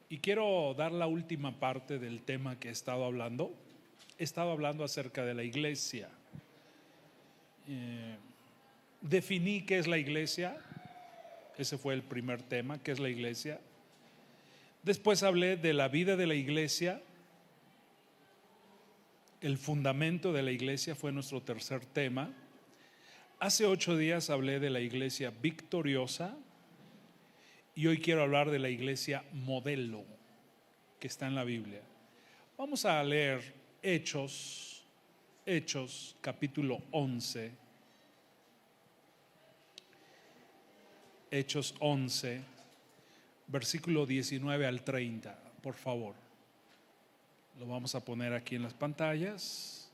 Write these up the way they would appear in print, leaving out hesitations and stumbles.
Y quiero dar la última parte del tema que he estado hablando. He estado hablando acerca de la iglesia. Definí qué es la iglesia. Ese fue el primer tema, qué es la iglesia. Después hablé de la vida de la iglesia. El fundamento de la iglesia fue nuestro tercer tema. Hace 8 días hablé de la iglesia victoriosa y hoy quiero hablar de la iglesia modelo que está en la Biblia. Vamos a leer Hechos capítulo 11. Hechos 11, versículo 19 al 30, por favor. Lo vamos a poner aquí en las pantallas.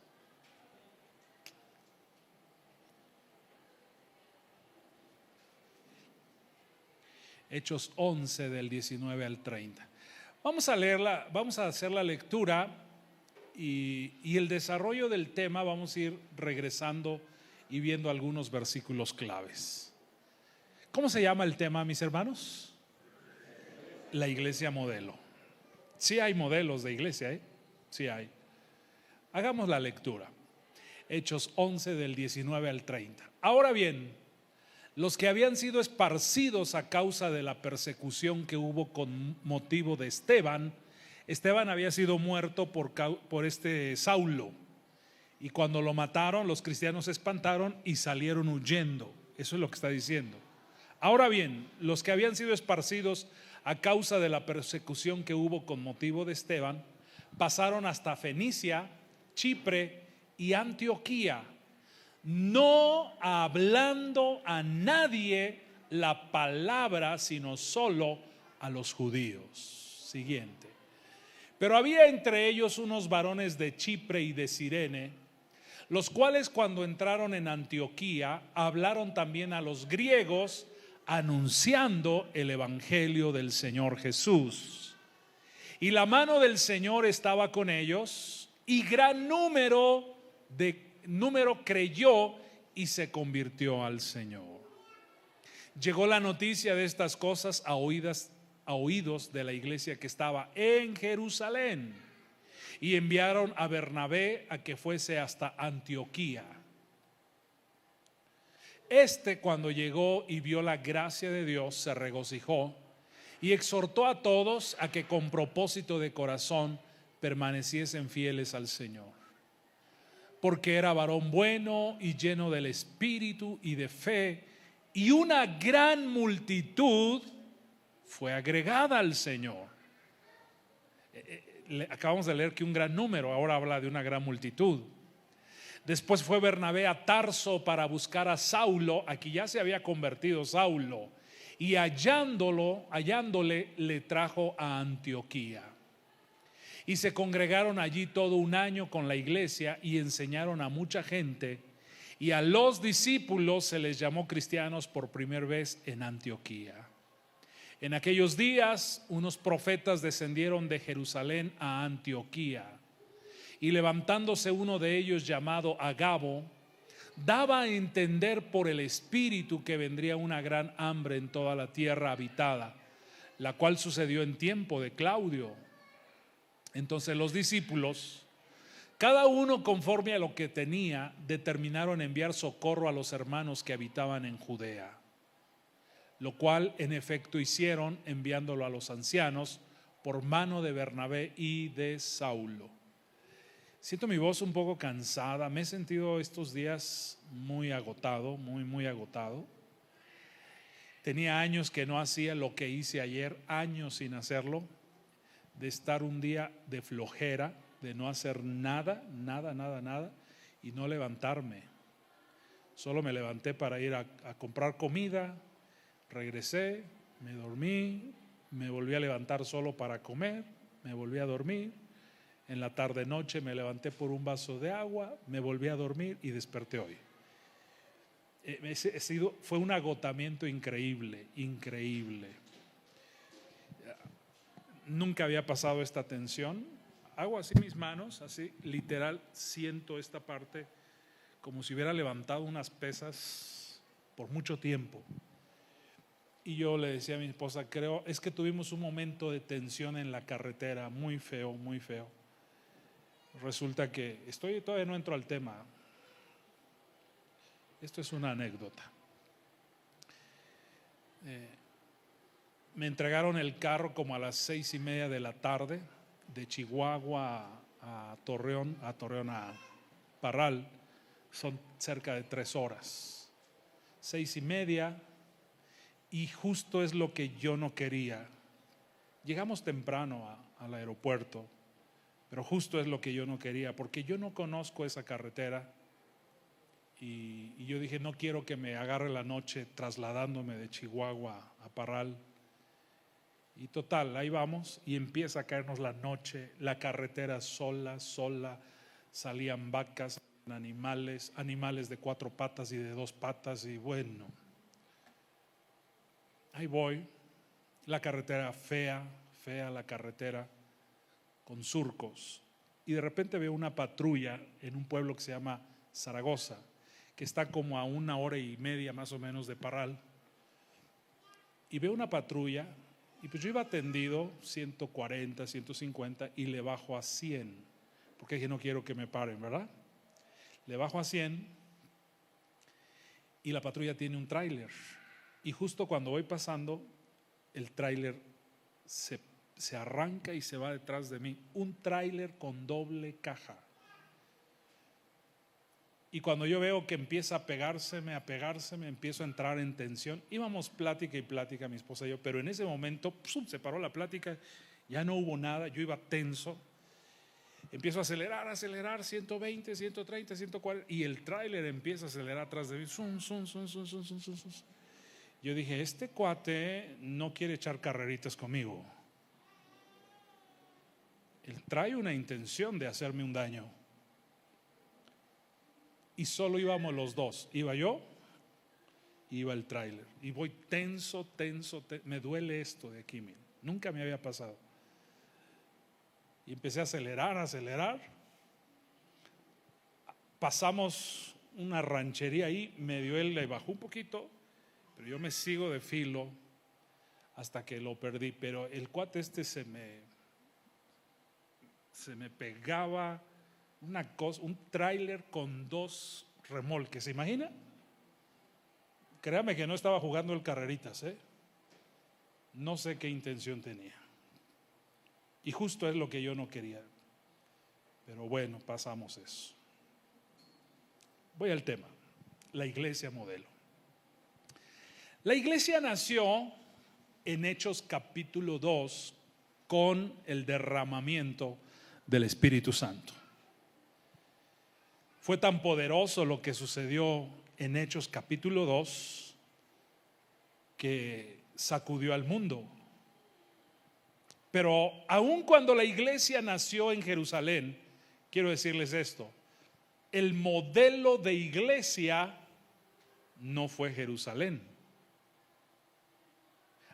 Hechos 11 del 19 al 30. Vamos a leerla, vamos a hacer la lectura y el desarrollo del tema. Vamos a ir regresando y viendo algunos versículos claves. ¿Cómo se llama el tema, mis hermanos? La iglesia modelo. Sí hay modelos de iglesia, sí hay. Hagamos la lectura. Hechos 11 del 19 al 30. Ahora bien, los que habían sido esparcidos a causa de la persecución que hubo con motivo de Esteban había sido muerto por este Saulo, y cuando lo mataron los cristianos se espantaron y salieron huyendo. Eso es lo que está diciendo. Ahora bien, los que habían sido esparcidos a causa de la persecución que hubo con motivo de Esteban pasaron hasta Fenicia, Chipre y Antioquía, no hablando a nadie la palabra, sino solo a los judíos. Siguiente. Pero había entre ellos unos varones de Chipre y de Cirene, los cuales cuando entraron en Antioquía hablaron también a los griegos, anunciando el evangelio del Señor Jesús. Y la mano del Señor estaba con ellos, y gran número creyó y se convirtió al Señor. Llegó la noticia de estas cosas a oídos de la iglesia que estaba en Jerusalén, y enviaron a Bernabé a que fuese hasta Antioquía. Cuando llegó y vio la gracia de Dios, se regocijó y exhortó a todos a que con propósito de corazón permaneciesen fieles al Señor, porque era varón bueno y lleno del Espíritu y de fe, y una gran multitud fue agregada al Señor. Acabamos de leer que un gran número, ahora habla de una gran multitud. Después fue Bernabé a Tarso para buscar a Saulo. Aquí ya se había convertido Saulo, y hallándole le trajo a Antioquía. Y se congregaron allí todo un año con la iglesia y enseñaron a mucha gente, y a los discípulos se les llamó cristianos por primera vez en Antioquía. En aquellos días unos profetas descendieron de Jerusalén a Antioquía, y levantándose uno de ellos llamado Agabo, daba a entender por el Espíritu que vendría una gran hambre en toda la tierra habitada, la cual sucedió en tiempo de Claudio. Entonces los discípulos, cada uno conforme a lo que tenía, determinaron enviar socorro a los hermanos que habitaban en Judea, lo cual en efecto hicieron, enviándolo a los ancianos por mano de Bernabé y de Saulo. Siento mi voz un poco cansada. Me he sentido estos días muy agotado, muy agotado. Tenía años que no hacía lo que hice ayer, años sin hacerlo, de estar un día de flojera, de no hacer nada y no levantarme. Solo me levanté para ir a comprar comida, regresé, me dormí, me volví a levantar solo para comer, me volví a dormir. En la tarde noche me levanté por un vaso de agua, me volví a dormir y desperté hoy. Fue un agotamiento increíble. Nunca había pasado esta tensión. Hago así mis manos, así literal, siento esta parte como si hubiera levantado unas pesas por mucho tiempo. Y yo le decía a mi esposa, creo, es que tuvimos un momento de tensión en la carretera, muy feo, muy feo. Resulta que todavía no entro al tema. Esto es una anécdota. Me entregaron el carro como a las 6:30 de la tarde, de Chihuahua a Torreón, a Parral. Son cerca de 3 horas. 6:30, y justo es lo que yo no quería. Llegamos temprano al aeropuerto, pero justo es lo que yo no quería, porque yo no conozco esa carretera. Y yo dije, no quiero que me agarre la noche trasladándome de Chihuahua a Parral. Y total, ahí vamos, y empieza a caernos la noche, la carretera sola, salían vacas, animales de 4 patas y de 2 patas, y bueno, ahí voy, la carretera fea la carretera, con surcos, y de repente veo una patrulla en un pueblo que se llama Zaragoza, que está como a 1:30 más o menos de Parral, y veo una patrulla, y pues yo iba atendido 140, 150, y le bajo a 100, porque dije no quiero que me paren, ¿verdad? Le bajo a 100, y la patrulla tiene un tráiler, y justo cuando voy pasando, el tráiler se arranca y se va detrás de mí, un tráiler con doble caja. Y cuando yo veo que empieza a pegárseme, empiezo a entrar en tensión. Íbamos plática y plática, mi esposa y yo, pero en ese momento se paró la plática, ya no hubo nada, yo iba tenso. Empiezo a acelerar, 120, 130, 140, y el tráiler empieza a acelerar atrás de mí. Yo dije, este cuate no quiere echar carreritas conmigo. Él trae una intención de hacerme un daño. Y solo íbamos los dos, iba yo, iba el tráiler, y voy tenso, me duele esto de aquí, mira. Nunca me había pasado. Y empecé a acelerar. Pasamos una ranchería ahí, medio él le bajó un poquito, pero yo me sigo de filo hasta que lo perdí. Pero el cuate se me pegaba una cosa, un tráiler con 2 remolques, ¿se imagina? Créame que no estaba jugando el carreritas, no sé qué intención tenía, y justo es lo que yo no quería, pero bueno, pasamos eso. Voy al tema, la iglesia modelo. La iglesia nació en Hechos capítulo 2 con el derramamiento del Espíritu Santo. Fue tan poderoso lo que sucedió en Hechos capítulo 2 que sacudió al mundo. Pero aun cuando la iglesia nació en Jerusalén, quiero decirles esto, el modelo de iglesia no fue Jerusalén.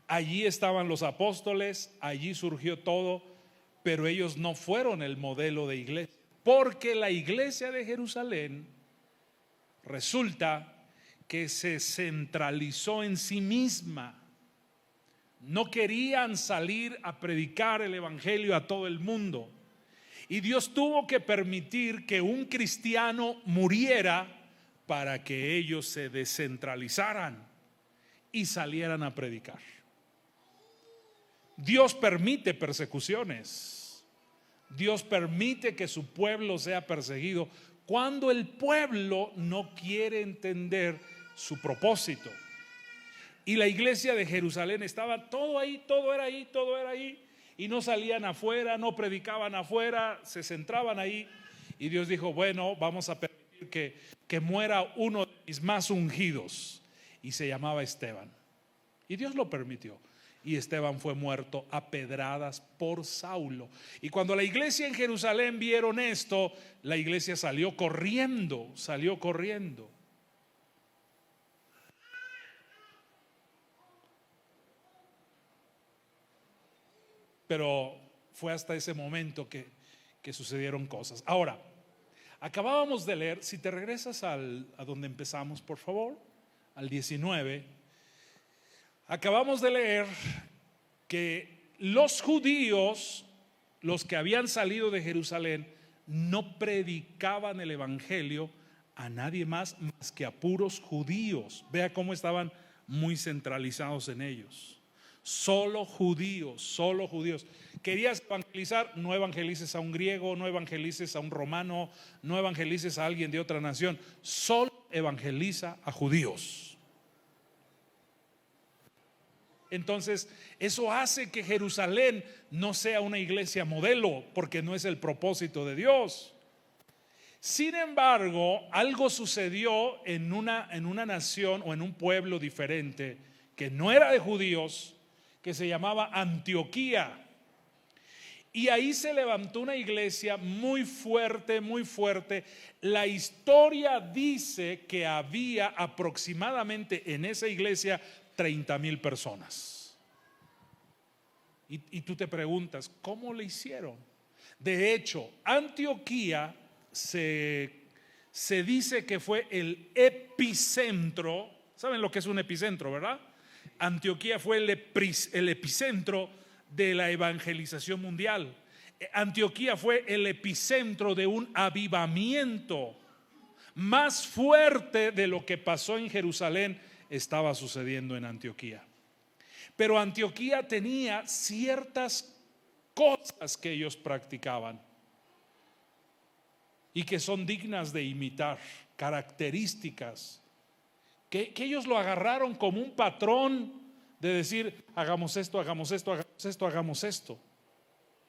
Allí estaban los apóstoles, allí surgió todo, pero ellos no fueron el modelo de iglesia. Porque la iglesia de Jerusalén resulta que se centralizó en sí misma. No querían salir a predicar el evangelio a todo el mundo. Y Dios tuvo que permitir que un cristiano muriera para que ellos se descentralizaran y salieran a predicar. Dios permite persecuciones. Dios permite que su pueblo sea perseguido cuando el pueblo no quiere entender su propósito. Y la iglesia de Jerusalén estaba todo era ahí, y no salían afuera, no predicaban afuera, se centraban ahí. Y Dios dijo, bueno, vamos a permitir que muera uno de mis más ungidos, y se llamaba Esteban. Y Dios lo permitió. Y Esteban fue muerto a pedradas por Saulo. Y cuando la iglesia en Jerusalén vieron esto, la iglesia salió corriendo. Pero fue hasta ese momento que sucedieron cosas. Ahora, acabábamos de leer, si te regresas a donde empezamos, por favor, al 19. Acabamos de leer que los judíos, los que habían salido de Jerusalén, no predicaban el evangelio a nadie más que a puros judíos. Vea cómo estaban muy centralizados en ellos. Solo judíos, solo judíos. Querías evangelizar, no evangelices a un griego, no evangelices a un romano, no evangelices a alguien de otra nación. Solo evangeliza a judíos. Entonces, eso hace que Jerusalén no sea una iglesia modelo, porque no es el propósito de Dios. Sin embargo, algo sucedió en una nación o en un pueblo diferente que no era de judíos, que se llamaba Antioquía. Y ahí se levantó una iglesia muy fuerte, muy fuerte. La historia dice que había aproximadamente en esa iglesia 30,000 personas. Y tú te preguntas, ¿cómo le hicieron? De hecho, Antioquía se dice que fue el epicentro. ¿Saben lo que es un epicentro, verdad? Antioquía fue el epicentro de la evangelización mundial. Antioquía fue el epicentro de un avivamiento más fuerte de lo que pasó en Jerusalén. Estaba sucediendo en Antioquía. Pero Antioquía tenía ciertas cosas que ellos practicaban y que son dignas de imitar, características que ellos lo agarraron como un patrón de decir, hagamos esto, hagamos esto, hagamos esto, hagamos esto.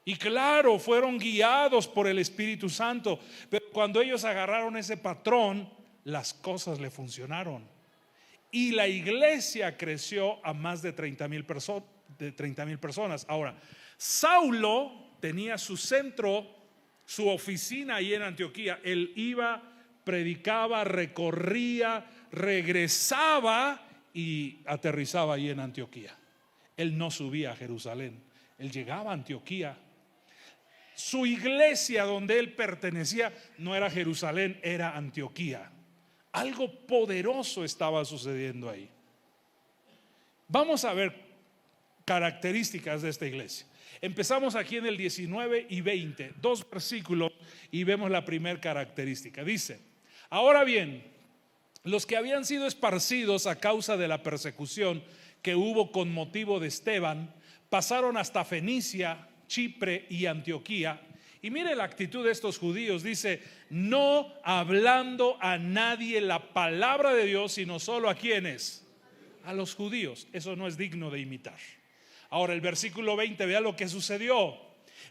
Y claro, fueron guiados por el Espíritu Santo, pero cuando ellos agarraron ese patrón, las cosas le funcionaron. Y la iglesia creció a más de 30,000 personas. Ahora, Saulo tenía su centro, su oficina ahí en Antioquía. Él iba, predicaba, recorría, regresaba y aterrizaba ahí en Antioquía. Él no subía a Jerusalén, él llegaba a Antioquía. Su iglesia donde él pertenecía no era Jerusalén, era Antioquía. Algo poderoso estaba sucediendo ahí. Vamos a ver características de esta iglesia. Empezamos aquí en el 19 y 20, 2 versículos, y vemos la primera característica. Dice: ahora bien, los que habían sido esparcidos a causa de la persecución que hubo con motivo de Esteban, pasaron hasta Fenicia, Chipre y Antioquía. Y mire la actitud de estos judíos. Dice: no hablando a nadie la palabra de Dios, sino solo a quienes, a los judíos. Eso no es digno de imitar. Ahora el versículo 20, vea lo que sucedió.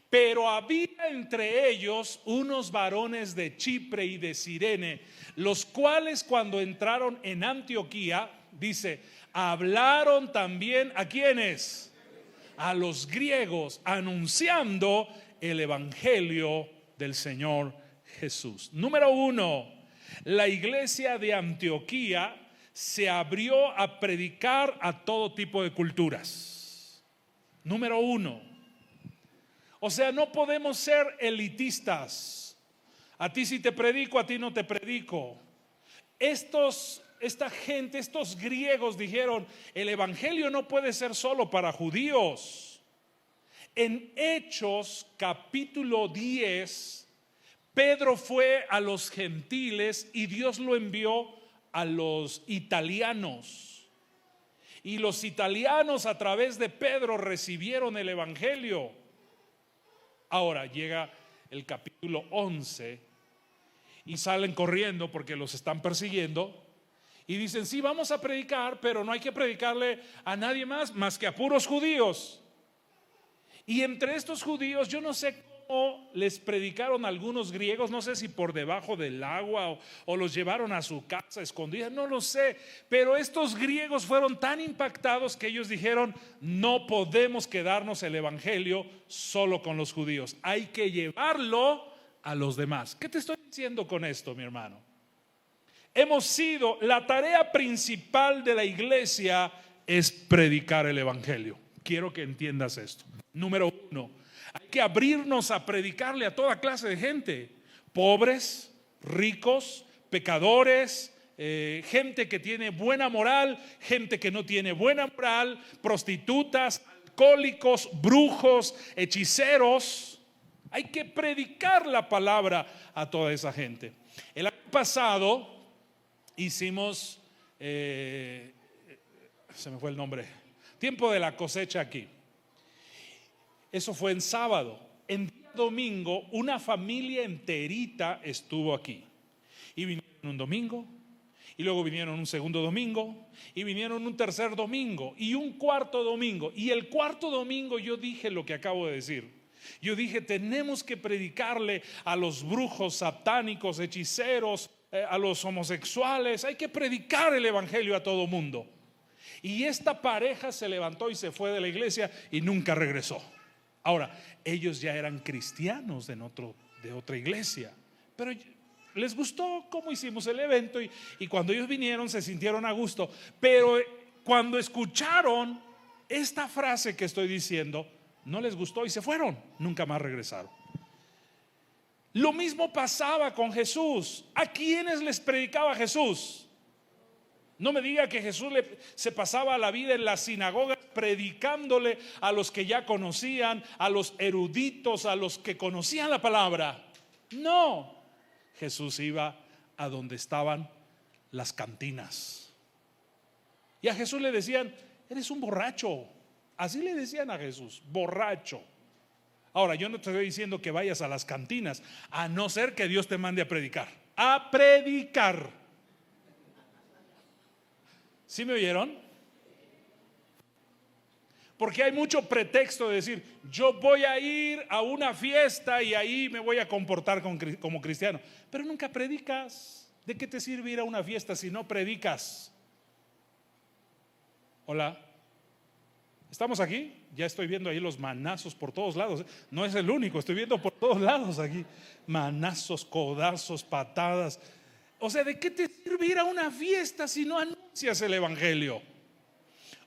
Pero había entre ellos unos varones de Chipre y de Cirene, los cuales cuando entraron en Antioquía, dice, hablaron también a quienes, a los griegos, anunciando el evangelio del Señor Jesús. Número 1, la iglesia de Antioquía se abrió a predicar a todo tipo de culturas. Número 1. O sea, no podemos ser elitistas. A ti sí te predico, a ti no te predico. Esta gente, estos griegos dijeron, el evangelio no puede ser solo para judíos. En Hechos capítulo 10, Pedro fue a los gentiles y Dios lo envió a los italianos. Y los italianos a través de Pedro recibieron el evangelio. Ahora llega el capítulo 11 y salen corriendo porque los están persiguiendo y dicen, sí, vamos a predicar, pero no hay que predicarle a nadie más que a puros judíos. Y entre estos judíos, yo no sé cómo les predicaron algunos griegos, no sé si por debajo del agua o los llevaron a su casa escondida, no lo sé, pero estos griegos fueron tan impactados que ellos dijeron, no podemos quedarnos el evangelio solo con los judíos, hay que llevarlo a los demás. ¿Qué te estoy diciendo con esto, mi hermano? La tarea principal de la iglesia es predicar el evangelio. Quiero que entiendas esto. Número 1, hay que abrirnos a predicarle a toda clase de gente, pobres, ricos, pecadores, gente que tiene buena moral, gente que no tiene buena moral, prostitutas, alcohólicos, brujos, hechiceros. Hay que predicar la palabra a toda esa gente. El año pasado hicimos, se me fue el nombre, tiempo de la cosecha aquí. Eso fue en sábado. En día domingo una familia enterita estuvo aquí. Y vinieron un domingo, y luego vinieron un segundo domingo, y vinieron un tercer domingo, y un cuarto domingo. Y el cuarto domingo yo dije lo que acabo de decir. Yo dije, tenemos que predicarle a los brujos, satánicos, hechiceros, a los homosexuales. Hay que predicar el evangelio a todo mundo. Y esta pareja se levantó y se fue de la iglesia y nunca regresó. Ahora, ellos ya eran cristianos de otra iglesia, pero les gustó cómo hicimos el evento y cuando ellos vinieron se sintieron a gusto. Pero cuando escucharon esta frase que estoy diciendo, no les gustó y se fueron, nunca más regresaron. Lo mismo pasaba con Jesús. ¿A quiénes les predicaba Jesús? No me diga que Jesús se pasaba la vida en las sinagogas predicándole a los que ya conocían, a los eruditos, a los que conocían la palabra. No, Jesús iba a donde estaban las cantinas. Y a Jesús le decían, eres un borracho. Así le decían a Jesús, borracho. Ahora, yo no te estoy diciendo que vayas a las cantinas, a no ser que Dios te mande a predicar. A predicar. ¿Sí me oyeron? Porque hay mucho pretexto de decir, yo voy a ir a una fiesta y ahí me voy a comportar como cristiano. Pero nunca predicas. ¿De qué te sirve ir a una fiesta si no predicas? Hola. ¿Estamos aquí? Ya estoy viendo ahí los manazos por todos lados. No es el único, estoy viendo por todos lados aquí. Manazos, codazos, patadas. O sea, ¿de qué te sirve ir a una fiesta si no anuncias el evangelio?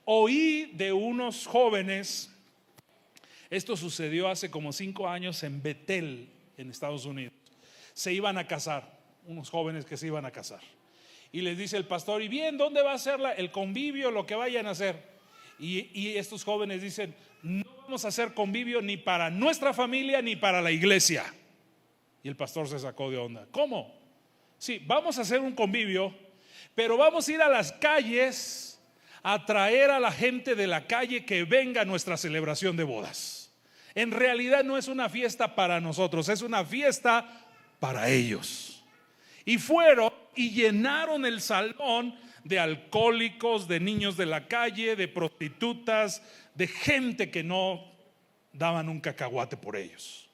Oí de unos jóvenes, esto sucedió hace como 5 años en Bethel, en Estados Unidos. Se iban a casar, unos jóvenes que se iban a casar. Y les dice el pastor, ¿y bien dónde va a ser el convivio, lo que vayan a hacer? Y estos jóvenes dicen, no vamos a hacer convivio ni para nuestra familia ni para la iglesia. Y el pastor se sacó de onda. ¿Cómo? Sí, vamos a hacer un convivio, pero vamos a ir a las calles a traer a la gente de la calle que venga a nuestra celebración de bodas. En realidad no es una fiesta para nosotros, es una fiesta para ellos. Y fueron y llenaron el salón de alcohólicos, de niños de la calle, de prostitutas, de gente que no daban un cacahuate por ellos.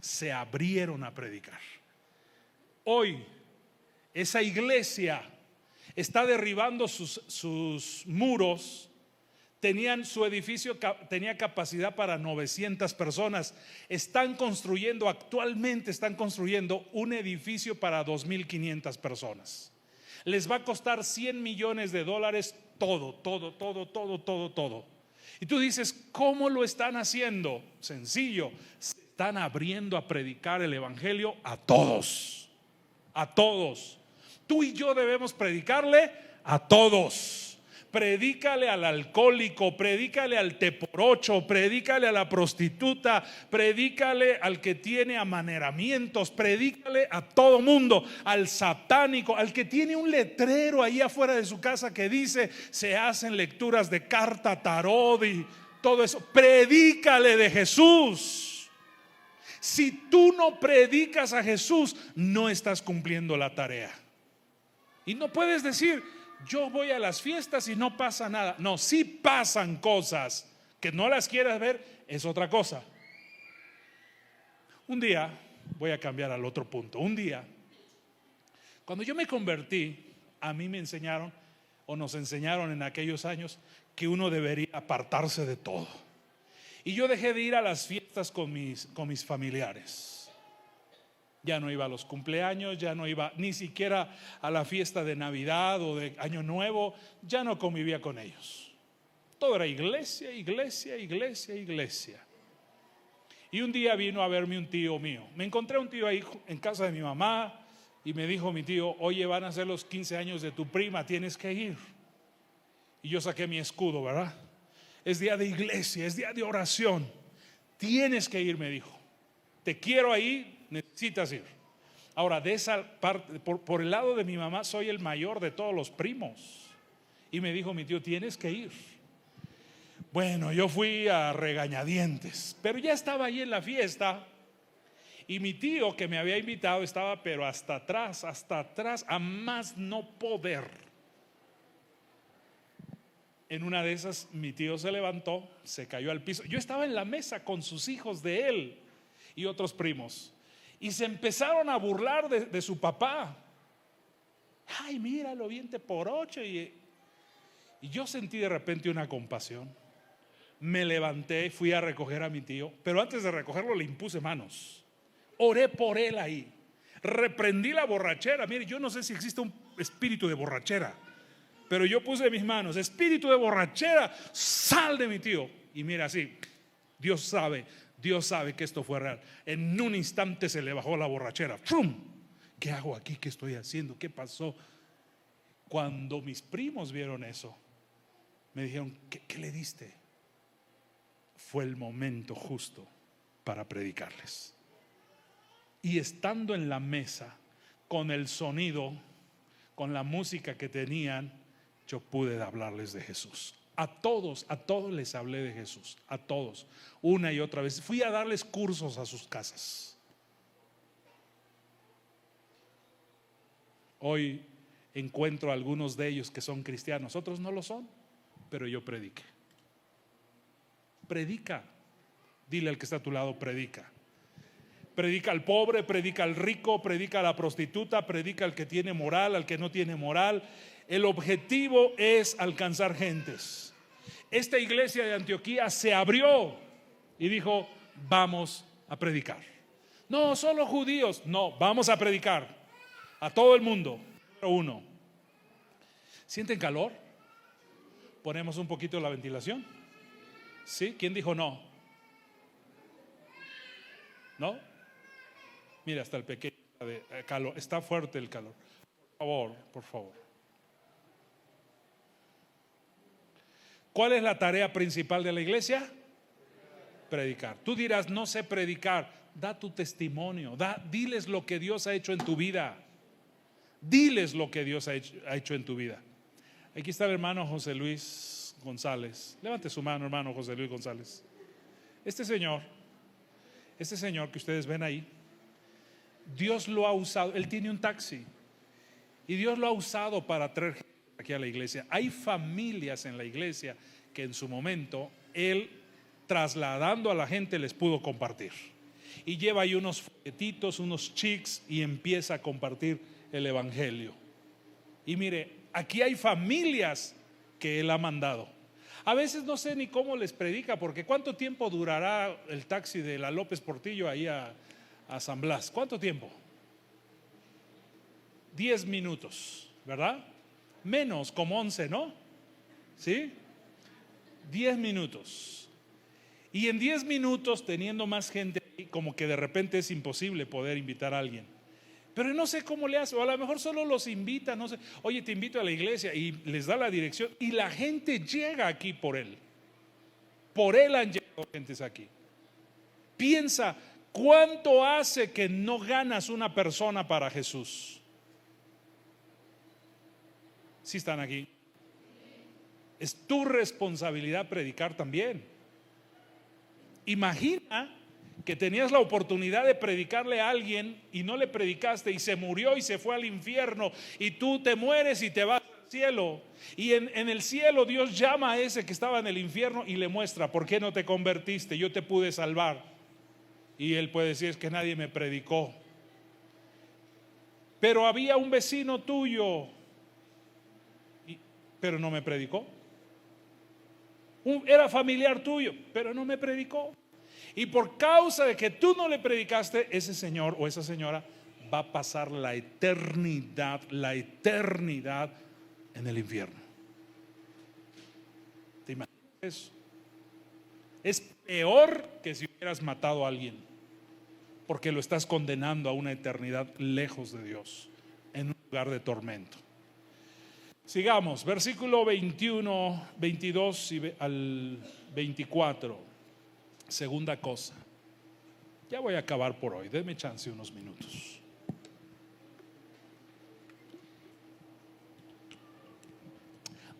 Se abrieron a predicar. Hoy esa iglesia está derribando sus muros. Su edificio tenía capacidad para 900 personas. Actualmente están construyendo un edificio para 2,500 personas. Les va a costar $100 millones todo. Y tú dices, ¿cómo lo están haciendo? Sencillo, se están abriendo a predicar el evangelio a todos. A todos. Tú y yo debemos predicarle a todos. Predícale al alcohólico, predícale al teporocho, predícale a la prostituta, predícale al que tiene amaneramientos, predícale a todo mundo, al satánico, al que tiene un letrero ahí afuera de su casa que dice se hacen lecturas de carta, tarot y todo eso. Predícale de Jesús. Si tú no predicas a Jesús, no estás cumpliendo la tarea. Y no puedes decir, yo voy a las fiestas y no pasa nada. No, sí pasan cosas. Que no las quieras ver es otra cosa. Un día, voy a cambiar al otro punto. Un día, cuando yo me convertí, a mí me enseñaron, o nos enseñaron en aquellos años, que uno debería apartarse de todo. Y yo dejé de ir a las fiestas con mis familiares. Ya no iba a los cumpleaños, ya no iba ni siquiera a la fiesta de Navidad o de Año Nuevo, ya no convivía con ellos. Todo era iglesia. Y un día vino a verme un tío mío. Me encontré un tío ahí en casa de mi mamá, Y me dijo mi tío: oye, van a ser los 15 años de tu prima, tienes que ir. Y yo saqué mi escudo, ¿verdad? Es día de iglesia, es día de oración, tienes que ir, me dijo. Te quiero ahí, necesitas ir. Ahora, de esa parte, por el lado de mi mamá, soy el mayor de todos los primos. Y me dijo mi tío: tienes que ir. Bueno, yo fui a regañadientes, pero ya estaba ahí en la fiesta. Y mi tío que me había invitado estaba pero hasta atrás, a más no poder. En una de esas mi tío se levantó, se cayó al piso. Yo estaba en la mesa con sus hijos de él y otros primos, y se empezaron a burlar de su papá. Ay, míralo, 20 por 8. Y yo sentí de repente una compasión. Me levanté, fui a recoger a mi tío, pero antes de recogerlo le impuse manos. Oré por él ahí, reprendí la borrachera. Mire, yo no sé si existe un espíritu de borrachera, pero yo puse mis manos: espíritu de borrachera, sal de mi tío. Y mira, así, Dios sabe que esto fue real. En un instante se le bajó la borrachera. ¡Fum! ¿Qué hago aquí? ¿Qué estoy haciendo? ¿Qué pasó? Cuando mis primos vieron eso, me dijeron: ¿qué le diste? Fue el momento justo para predicarles. Y estando en la mesa, con el sonido, con la música que tenían, yo pude hablarles de Jesús. A todos les hablé de Jesús, a todos, una y otra vez. Fui a darles cursos a sus casas. Hoy encuentro a algunos de ellos que son cristianos, otros no lo son, pero yo prediqué. Predica, dile al que está a tu lado: predica. Predica al pobre, predica al rico, predica a la prostituta, predica al que tiene moral, al que no tiene moral. El objetivo es alcanzar gentes. Esta iglesia de Antioquía se abrió y dijo: vamos a predicar. No, solo judíos. No, vamos a predicar a todo el mundo. Número 1. ¿Sienten calor? ¿Ponemos un poquito la ventilación? ¿Sí? ¿Quién dijo no? ¿No? Mira, hasta el pequeño de calor, está fuerte el calor. Por favor. ¿Cuál es la tarea principal de la iglesia? Predicar. Tú dirás: no sé predicar. Da tu testimonio, diles lo que Dios ha hecho en tu vida. Diles lo que Dios ha hecho en tu vida. Aquí está el hermano José Luis González. Levante su mano, hermano José Luis González. Este señor que ustedes ven ahí, Dios lo ha usado. Él tiene un taxi y Dios lo ha usado para traer gente aquí a la iglesia. Hay familias en la iglesia que en su momento él, trasladando a la gente, les pudo compartir. Y lleva ahí unos folletitos, unos chics, y empieza a compartir el evangelio. Y mire, aquí hay familias que él ha mandado. A veces no sé ni cómo les predica, porque ¿cuánto tiempo durará el taxi de la López Portillo ahí a San Blas? ¿Cuánto tiempo? 10 minutos, ¿verdad? Menos, como 11, ¿no? ¿Sí? 10 minutos. Y en 10 minutos, teniendo más gente, como que de repente es imposible poder invitar a alguien. Pero no sé cómo le hace, o a lo mejor solo los invita, no sé. Oye, te invito a la iglesia, y les da la dirección, y la gente llega aquí por él. Por él han llegado gentes aquí. Piensa, ¿cuánto hace que no ganas una persona para Jesús? ¿Sí están aquí? Es tu responsabilidad predicar también. Imagina que tenías la oportunidad de predicarle a alguien y no le predicaste, y se murió y se fue al infierno, y tú te mueres y te vas al cielo, y en el cielo Dios llama a ese que estaba en el infierno y le muestra: ¿por qué no te convertiste? Yo te pude salvar. Y él puede decir: es que nadie me predicó. Pero había un vecino tuyo, pero no me predicó. Era familiar tuyo, pero no me predicó. Y por causa de que tú no le predicaste, ese señor o esa señora va a pasar la eternidad en el infierno. ¿Te imaginas eso? Es peor que si hubieras matado a alguien, porque lo estás condenando a una eternidad lejos de Dios. lugar de tormento. Sigamos, versículo 21, 22 al 24. Segunda cosa. Ya voy a acabar por hoy, denme chance unos minutos.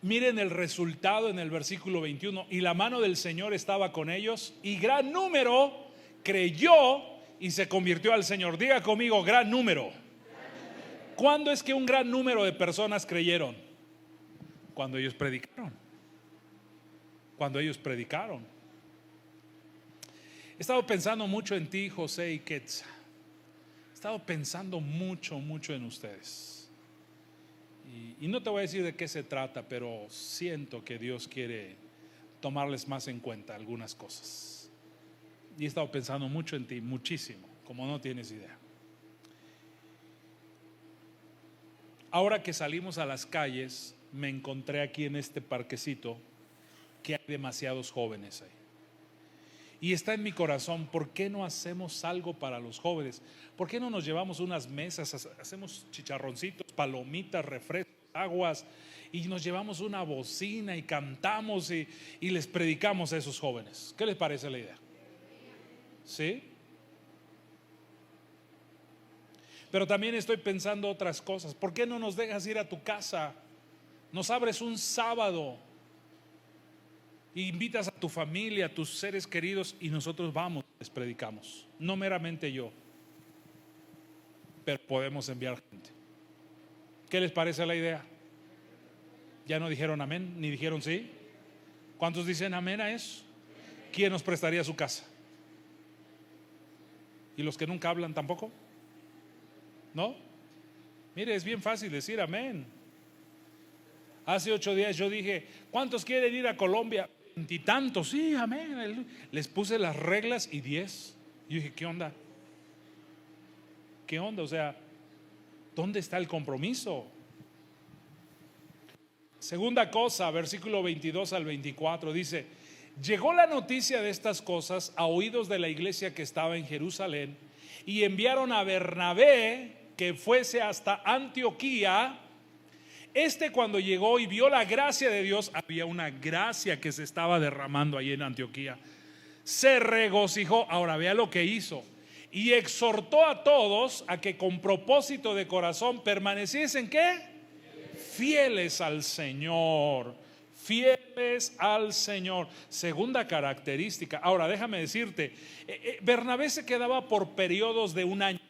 Miren el resultado en el versículo 21. Y la mano del Señor estaba con ellos, y gran número creyó y se convirtió al Señor. Diga conmigo, gran número. ¿Cuándo es que un gran número de personas creyeron? Cuando ellos predicaron. Cuando ellos predicaron. He estado pensando mucho en ti, José y Quetzal. He estado pensando mucho en ustedes. Y no te voy a decir de qué se trata, pero siento que Dios quiere tomarles más en cuenta algunas cosas. Y he estado pensando mucho en ti, muchísimo, como no tienes idea. Ahora que salimos a las calles, me encontré aquí en este parquecito que hay demasiados jóvenes ahí. Y está en mi corazón, ¿por qué no hacemos algo para los jóvenes? ¿Por qué no nos llevamos unas mesas, hacemos chicharroncitos, palomitas, refrescos, aguas, y nos llevamos una bocina y cantamos y les predicamos a esos jóvenes? ¿Qué les parece la idea? ¿Sí? Pero también estoy pensando otras cosas. ¿Por qué no nos dejas ir a tu casa? Nos abres un sábado e invitas a tu familia, a tus seres queridos, y nosotros vamos, les predicamos. No meramente yo, pero podemos enviar gente. ¿Qué les parece la idea? ¿Ya no dijeron amén, ni dijeron sí? ¿Cuántos dicen amén a eso? ¿Quién nos prestaría su casa? ¿Y los que nunca hablan tampoco? ¿No? Mire, es bien fácil decir amén. Hace 8 días yo dije, ¿cuántos quieren ir a Colombia? 20 y tantos, sí, amén. Les puse las reglas y 10. Yo dije, ¿qué onda? ¿Qué onda? O sea, ¿dónde está el compromiso? Segunda cosa, versículo 22 al 24 dice: llegó la noticia de estas cosas a oídos de la iglesia que estaba en Jerusalén, y enviaron a Bernabé que fuese hasta Antioquía. Cuando llegó y vio la gracia de Dios, había una gracia que se estaba derramando ahí en Antioquía, se regocijó. Ahora vea lo que hizo: y exhortó a todos a que con propósito de corazón permaneciesen, ¿qué? Fieles al Señor. Fieles al Señor. Segunda característica. Ahora déjame decirte, Bernabé se quedaba por periodos de un año.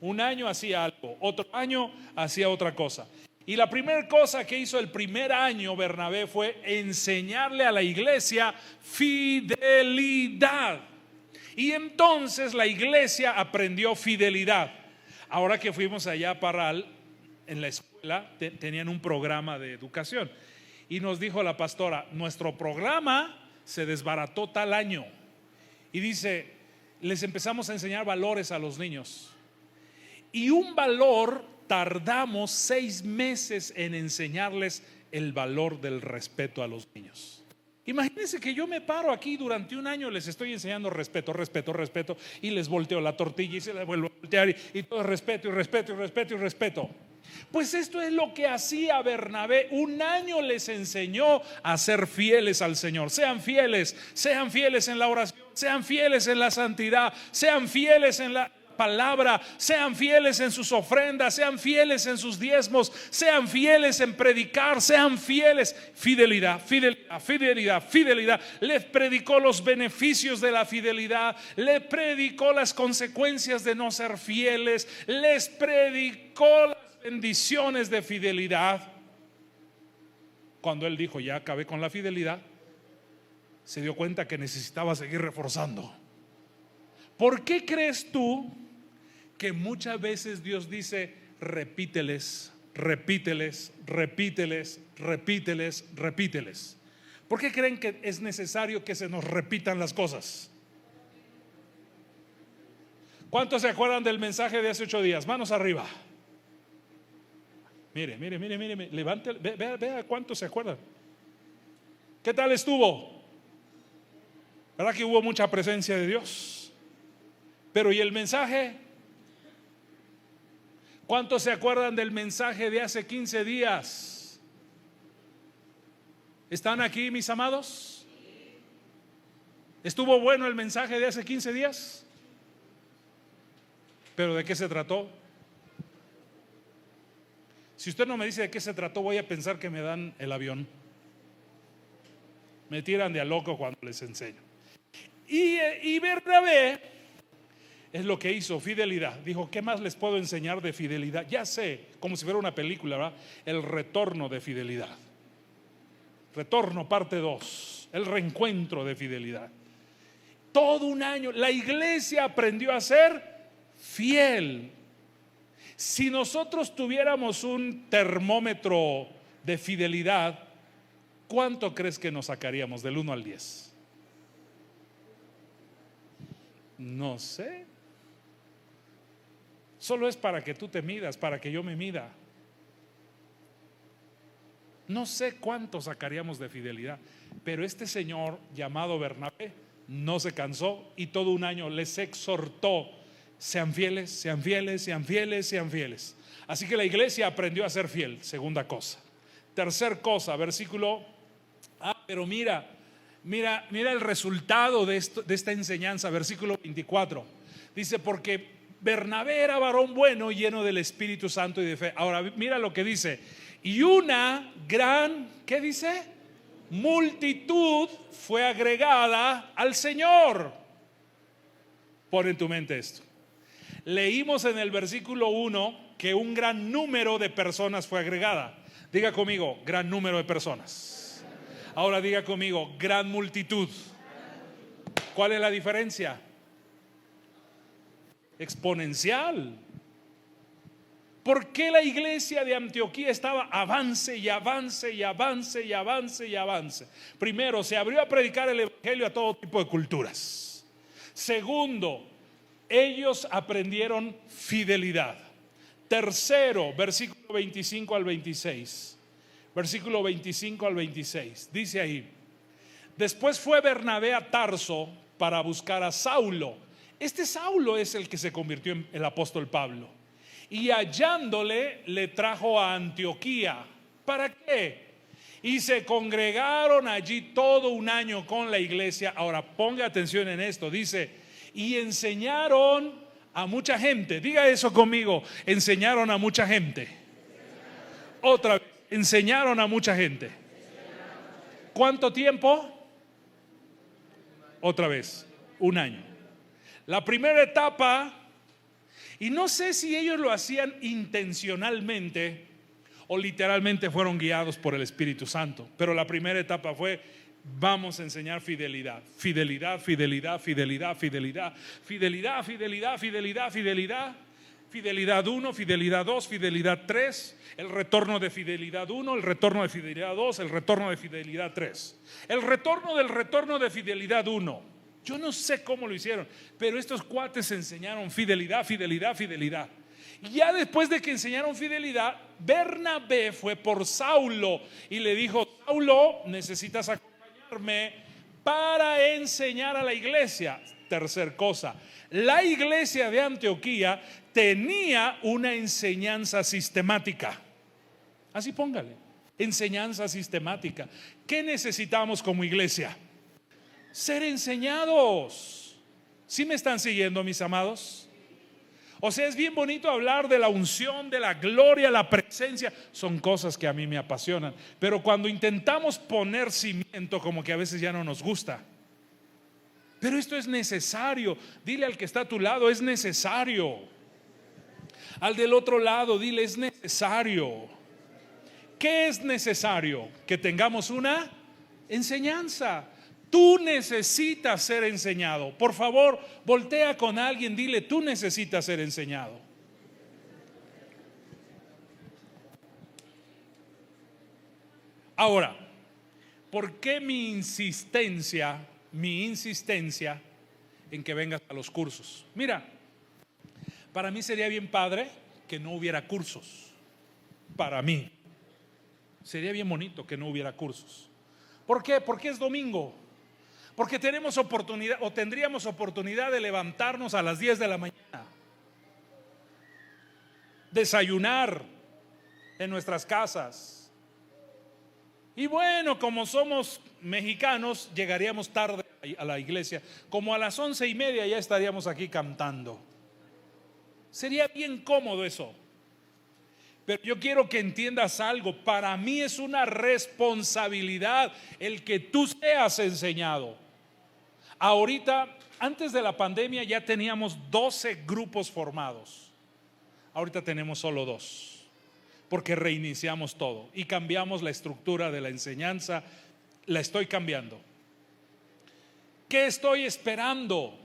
Un año hacía algo, otro año hacía otra cosa. Y la primera cosa que hizo el primer año Bernabé fue enseñarle a la iglesia fidelidad. Y entonces la iglesia aprendió fidelidad. Ahora que fuimos allá a Parral, en la escuela tenían un programa de educación, y nos dijo la pastora: nuestro programa se desbarató tal año. Y dice, les empezamos a enseñar valores a los niños. Y un valor, tardamos 6 meses en enseñarles el valor del respeto a los niños. Imagínense que yo me paro aquí durante un año, les estoy enseñando respeto, y les volteo la tortilla y se la vuelvo a voltear, y todo respeto. Pues esto es lo que hacía Bernabé. Un año les enseñó a ser fieles al Señor. Sean fieles en la oración, sean fieles en la santidad, sean fieles en la palabra, sean fieles en sus ofrendas, sean fieles en sus diezmos, sean fieles en predicar, sean fieles. Fidelidad. Les predicó los beneficios de la fidelidad, les predicó las consecuencias de no ser fieles, les predicó las bendiciones de fidelidad. Cuando él dijo, ya acabé con la fidelidad, se dio cuenta que necesitaba seguir reforzando. ¿Por qué crees tú que muchas veces Dios dice repíteles? ¿Por qué creen que es necesario que se nos repitan las cosas? ¿Cuántos se acuerdan del mensaje de hace 8 días? Manos arriba. Mire, levante, vea cuántos se acuerdan. ¿Qué tal estuvo? ¿Verdad que hubo mucha presencia de Dios? Pero ¿y el mensaje? ¿Cuántos se acuerdan del mensaje de hace 15 días? ¿Están aquí, mis amados? ¿Estuvo bueno el mensaje de hace 15 días? ¿Pero de qué se trató? Si usted no me dice de qué se trató, voy a pensar que me dan el avión. Me tiran de a loco cuando les enseño. Y Bernabé es lo que hizo, fidelidad. Dijo, ¿qué más les puedo enseñar de fidelidad? Ya sé, como si fuera una película, ¿verdad? El retorno de fidelidad. Retorno parte 2, el reencuentro de fidelidad. Todo un año la iglesia aprendió a ser fiel. Si nosotros tuviéramos un termómetro de fidelidad, ¿cuánto crees que nos sacaríamos del 1 al 10? No sé. Solo es para que tú te midas, para que yo me mida. No sé cuánto sacaríamos de fidelidad, pero este señor llamado Bernabé no se cansó y todo un año les exhortó: sean fieles, sean fieles, sean fieles, sean fieles. Así que la iglesia aprendió a ser fiel, segunda cosa. Tercer cosa, versículo. Pero mira el resultado de esta enseñanza, versículo 24. Dice, porque Bernabé era varón bueno, lleno del Espíritu Santo y de fe. Ahora mira lo que dice: y una gran, ¿qué dice? Multitud fue agregada al Señor. Pon en tu mente esto. Leímos en el versículo 1 que un gran número de personas fue agregada. Diga conmigo, gran número de personas. Ahora diga conmigo, gran multitud. ¿Cuál es la diferencia? Exponencial. ¿Por qué la iglesia de Antioquía estaba avance y avance y avance y avance y avance? Primero, se abrió a predicar el evangelio a todo tipo de culturas. Segundo, ellos aprendieron fidelidad. Tercero, versículo 25 al 26. Versículo 25 al 26. Dice ahí: después fue Bernabé a Tarso para buscar a Saulo. Este Saulo es el que se convirtió en el apóstol Pablo. Y hallándole, le trajo a Antioquía. ¿Para qué? Y se congregaron allí todo un año con la iglesia. Ahora ponga atención en esto. Dice, y enseñaron a mucha gente. Diga eso conmigo: enseñaron a mucha gente. Otra vez, enseñaron a mucha gente. ¿Cuánto tiempo? Otra vez, un año. La primera etapa, y no sé si ellos lo hacían intencionalmente o literalmente fueron guiados por el Espíritu Santo, pero la primera etapa fue: vamos a enseñar fidelidad, fidelidad, fidelidad, fidelidad, fidelidad, fidelidad, fidelidad, fidelidad, fidelidad, fidelidad 1, fidelidad 2, fidelidad 3, el retorno de fidelidad 1, el retorno de fidelidad 2, el retorno de fidelidad 3, el retorno del retorno de fidelidad 1. Yo no sé cómo lo hicieron, pero estos cuates enseñaron fidelidad, fidelidad, fidelidad. Y ya después de que enseñaron fidelidad, Bernabé fue por Saulo y le dijo: Saulo, necesitas acompañarme para enseñar a la iglesia. Tercer cosa, la iglesia de Antioquía tenía una enseñanza sistemática. Así póngale, enseñanza sistemática. ¿Qué necesitamos como iglesia? Ser enseñados. ¿Sí me están siguiendo, mis amados? O sea, es bien bonito hablar de la unción, de la gloria, la presencia. Son cosas que a mí me apasionan. Pero cuando intentamos poner cimiento, como que a veces ya no nos gusta. Pero esto es necesario. Dile al que está a tu lado: es necesario. Al del otro lado, dile: es necesario. ¿Qué es necesario? Que tengamos una enseñanza. Tú necesitas ser enseñado. Por favor, voltea con alguien, dile: tú necesitas ser enseñado. Ahora, ¿por qué mi insistencia en que vengas a los cursos? Mira, para mí sería bien padre que no hubiera cursos. Para mí sería bien bonito que no hubiera cursos. ¿Por qué? Porque es domingo. Porque tenemos oportunidad, o tendríamos oportunidad, de levantarnos a las 10 de la mañana. desayunar en nuestras casas. Y bueno, como somos mexicanos, llegaríamos tarde a la iglesia. Como a las 11:30 ya estaríamos aquí cantando. Sería bien cómodo eso. Pero yo quiero que entiendas algo. Para mí es una responsabilidad el que tú seas enseñado. Ahorita, antes de la pandemia, ya teníamos 12 grupos formados. Ahorita tenemos solo 2, porque reiniciamos todo y cambiamos la estructura de la enseñanza. La estoy cambiando. ¿Qué estoy esperando?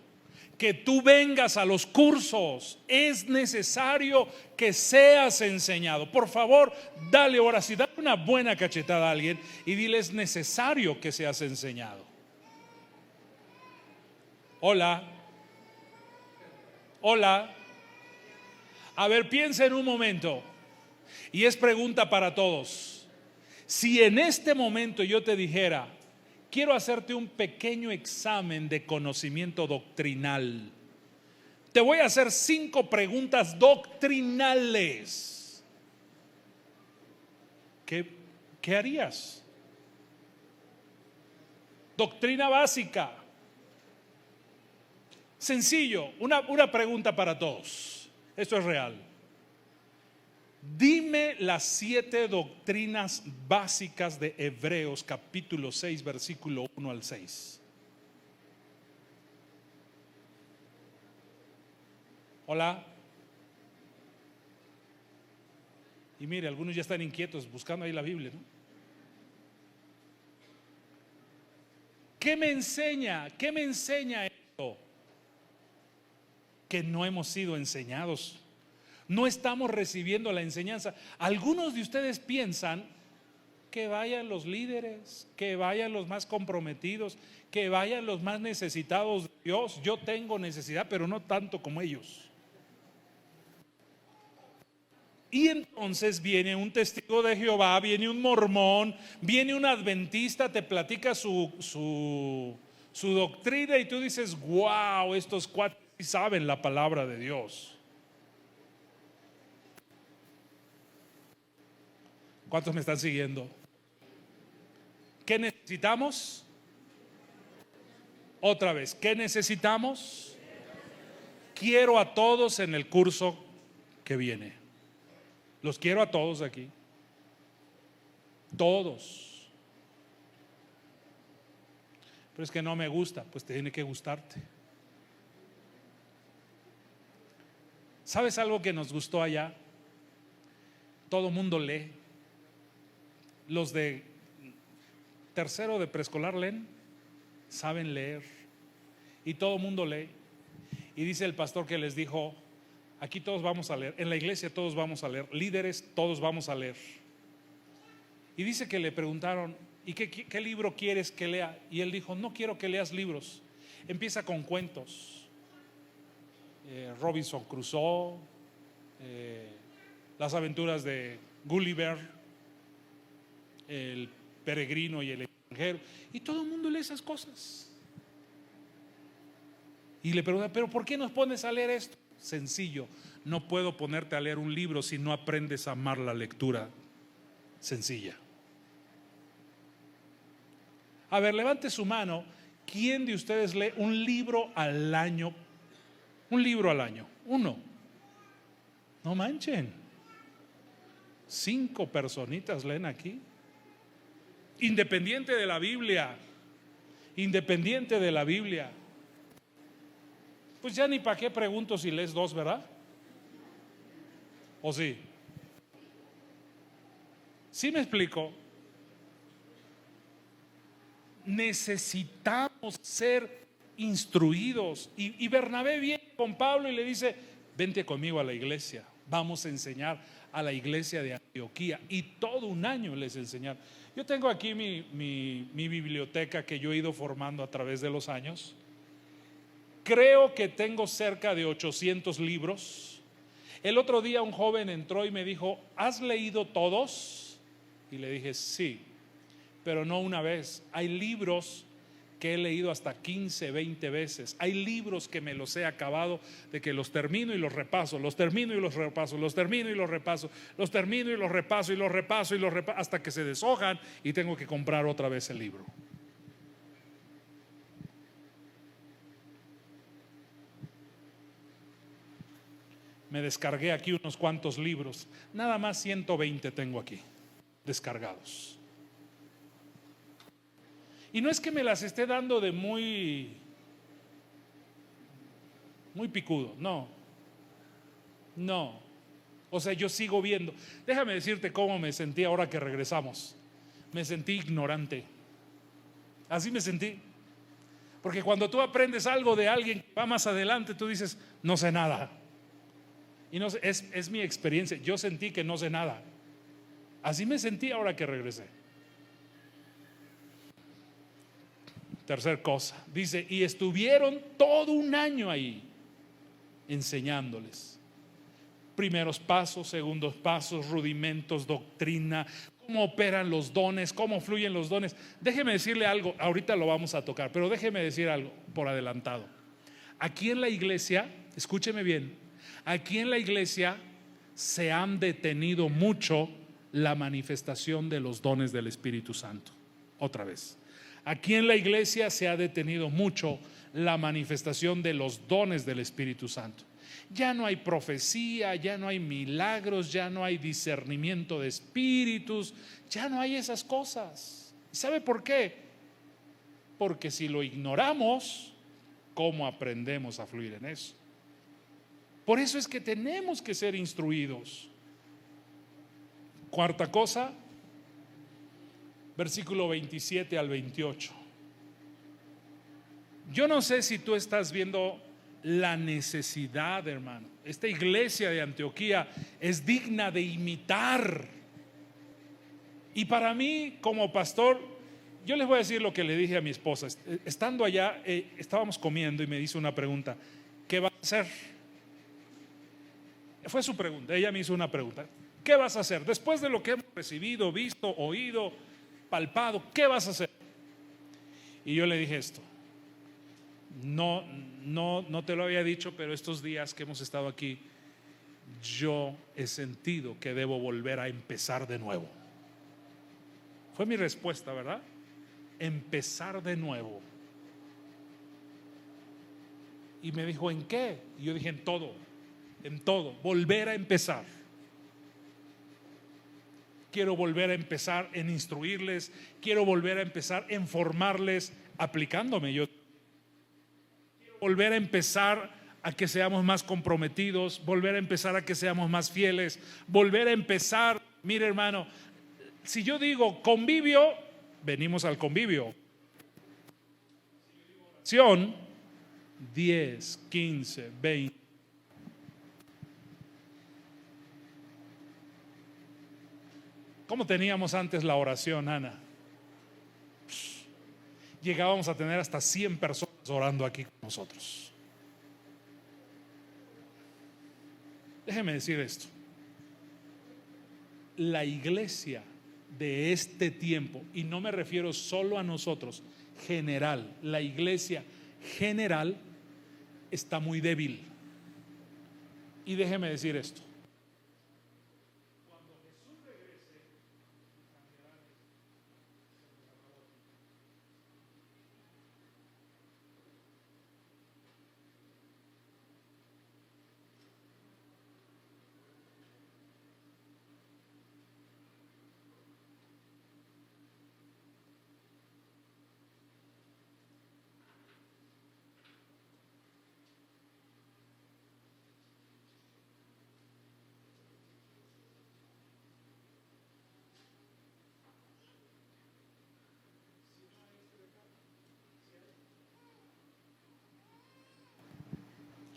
Que tú vengas a los cursos. Es necesario que seas enseñado. Por favor, dale ahora sí, dale una buena cachetada a alguien y dile: es necesario que seas enseñado. Hola. Hola. A ver, piensa en un momento. Y es pregunta para todos. Si en este momento yo te dijera: quiero hacerte un pequeño examen de conocimiento doctrinal. Te voy a hacer 5 preguntas doctrinales. ¿Qué harías? Doctrina básica. Sencillo, una pregunta para todos. Esto es real. Dime las 7 doctrinas básicas de Hebreos capítulo 6 versículo 1 al 6. Hola. Y mire, algunos ya están inquietos buscando ahí la Biblia, ¿no? ¿Qué me enseña? ¿Qué me enseña esto? Que no hemos sido enseñados. No estamos recibiendo la enseñanza. Algunos de ustedes piensan que vayan los líderes, que vayan los más comprometidos, que vayan los más necesitados de Dios. Yo tengo necesidad, pero no tanto como ellos. Y entonces viene un testigo de Jehová, viene un mormón, viene un adventista, te platica su doctrina y tú dices: wow, estos cuates saben la palabra de Dios. ¿Cuántos me están siguiendo? ¿Qué necesitamos? Otra vez, ¿qué necesitamos? Quiero a todos en el curso que viene. Los quiero a todos aquí. Todos. Pero es que no me gusta. Pues tiene que gustarte. ¿Sabes algo que nos gustó allá? Todo mundo lee. Los de tercero de preescolar leen, saben leer. Y todo mundo lee. Y dice el pastor que les dijo: aquí todos vamos a leer, en la iglesia todos vamos a leer, líderes todos vamos a leer. Y dice que le preguntaron: ¿y qué libro quieres que lea? Y él dijo: no quiero que leas libros, empieza con cuentos. Robinson Crusoe, las aventuras de Gulliver, el peregrino y el extranjero. Y todo el mundo lee esas cosas. Y le pregunta: ¿pero por qué nos pones a leer esto? Sencillo, no puedo ponerte a leer un libro si no aprendes a amar la lectura sencilla. A ver, levante su mano. ¿Quién de ustedes lee un libro al año? Un libro al año, uno. No manchen. 5 personitas leen aquí. Independiente de la Biblia. Independiente de la Biblia. Pues ya ni para qué pregunto si lees 2, ¿verdad? ¿O sí? ¿Sí me explico? Necesitamos ser instruidos. Y Bernabé viene con Pablo y le dice: vente conmigo a la iglesia, vamos a enseñar a la iglesia de Antioquía. Y todo un año les enseñaron. Yo tengo aquí mi biblioteca que yo he ido formando a través de los años. Creo que tengo cerca de 800 libros. El otro día un joven entró y me dijo: ¿has leído todos? Y le dije: sí, pero no una vez. Hay libros que he leído hasta 15, 20 veces. Hay libros que me los he acabado, de que los termino y los repaso, los termino y los repaso, los termino y los repaso, los termino y los repaso y los repaso y los repaso, hasta que se deshojan y tengo que comprar otra vez el libro. Me descargué aquí unos cuantos libros, nada más 120 tengo aquí descargados. Y no es que me las esté dando de muy picudo, no. O sea, yo sigo viendo. Déjame decirte cómo me sentí ahora que regresamos. Me sentí ignorante. Así me sentí. Porque cuando tú aprendes algo de alguien que va más adelante, tú dices, no sé nada. Y no sé, es mi experiencia. Yo sentí que no sé nada. Así me sentí ahora que regresé. Tercer cosa, dice, y estuvieron todo un año ahí enseñándoles. Primeros pasos, segundos pasos, rudimentos, doctrina, cómo operan los dones, cómo fluyen los dones. Déjeme decirle algo, ahorita lo vamos a tocar, pero déjeme decir algo por adelantado. Aquí en la iglesia, escúcheme bien, aquí en la iglesia se han detenido mucho la manifestación de los dones del Espíritu Santo. Otra vez. Aquí en la iglesia se ha detenido mucho la manifestación de los dones del Espíritu Santo. Ya no hay profecía, ya no hay milagros, ya no hay discernimiento de espíritus, ya no hay esas cosas. ¿Y sabe por qué? Porque si lo ignoramos, ¿cómo aprendemos a fluir en eso? Por eso es que tenemos que ser instruidos. Cuarta cosa, versículo 27 al 28. Yo no sé si tú estás viendo la necesidad, hermano. Esta iglesia de Antioquía es digna de imitar. Y para mí, como pastor, yo les voy a decir lo que le dije a mi esposa. Estando allá, estábamos comiendo y me hizo una pregunta: ¿qué vas a hacer? Fue su pregunta, ella me hizo una pregunta: ¿qué vas a hacer? Después de lo que hemos recibido, visto, oído, palpado, ¿qué vas a hacer? Y yo le dije esto: no te lo había dicho, pero estos días que hemos estado aquí, yo he sentido que debo volver a empezar de nuevo. Fue mi respuesta, ¿verdad? Empezar de nuevo. Y me dijo: ¿en qué? Y yo dije: en todo, volver a empezar. Quiero volver a empezar en instruirles, quiero volver a empezar en formarles aplicándome. Yo quiero volver a empezar a que seamos más comprometidos, volver a empezar a que seamos más fieles, volver a empezar. Mire, hermano, si yo digo convivio, venimos al convivio. Oración, 10, 15, 20. ¿Cómo teníamos antes la oración, Ana? Llegábamos a tener hasta 100 personas orando aquí con nosotros. Déjeme decir esto: la iglesia de este tiempo, y no me refiero solo a nosotros, general, la iglesia general está muy débil. Y déjeme decir esto: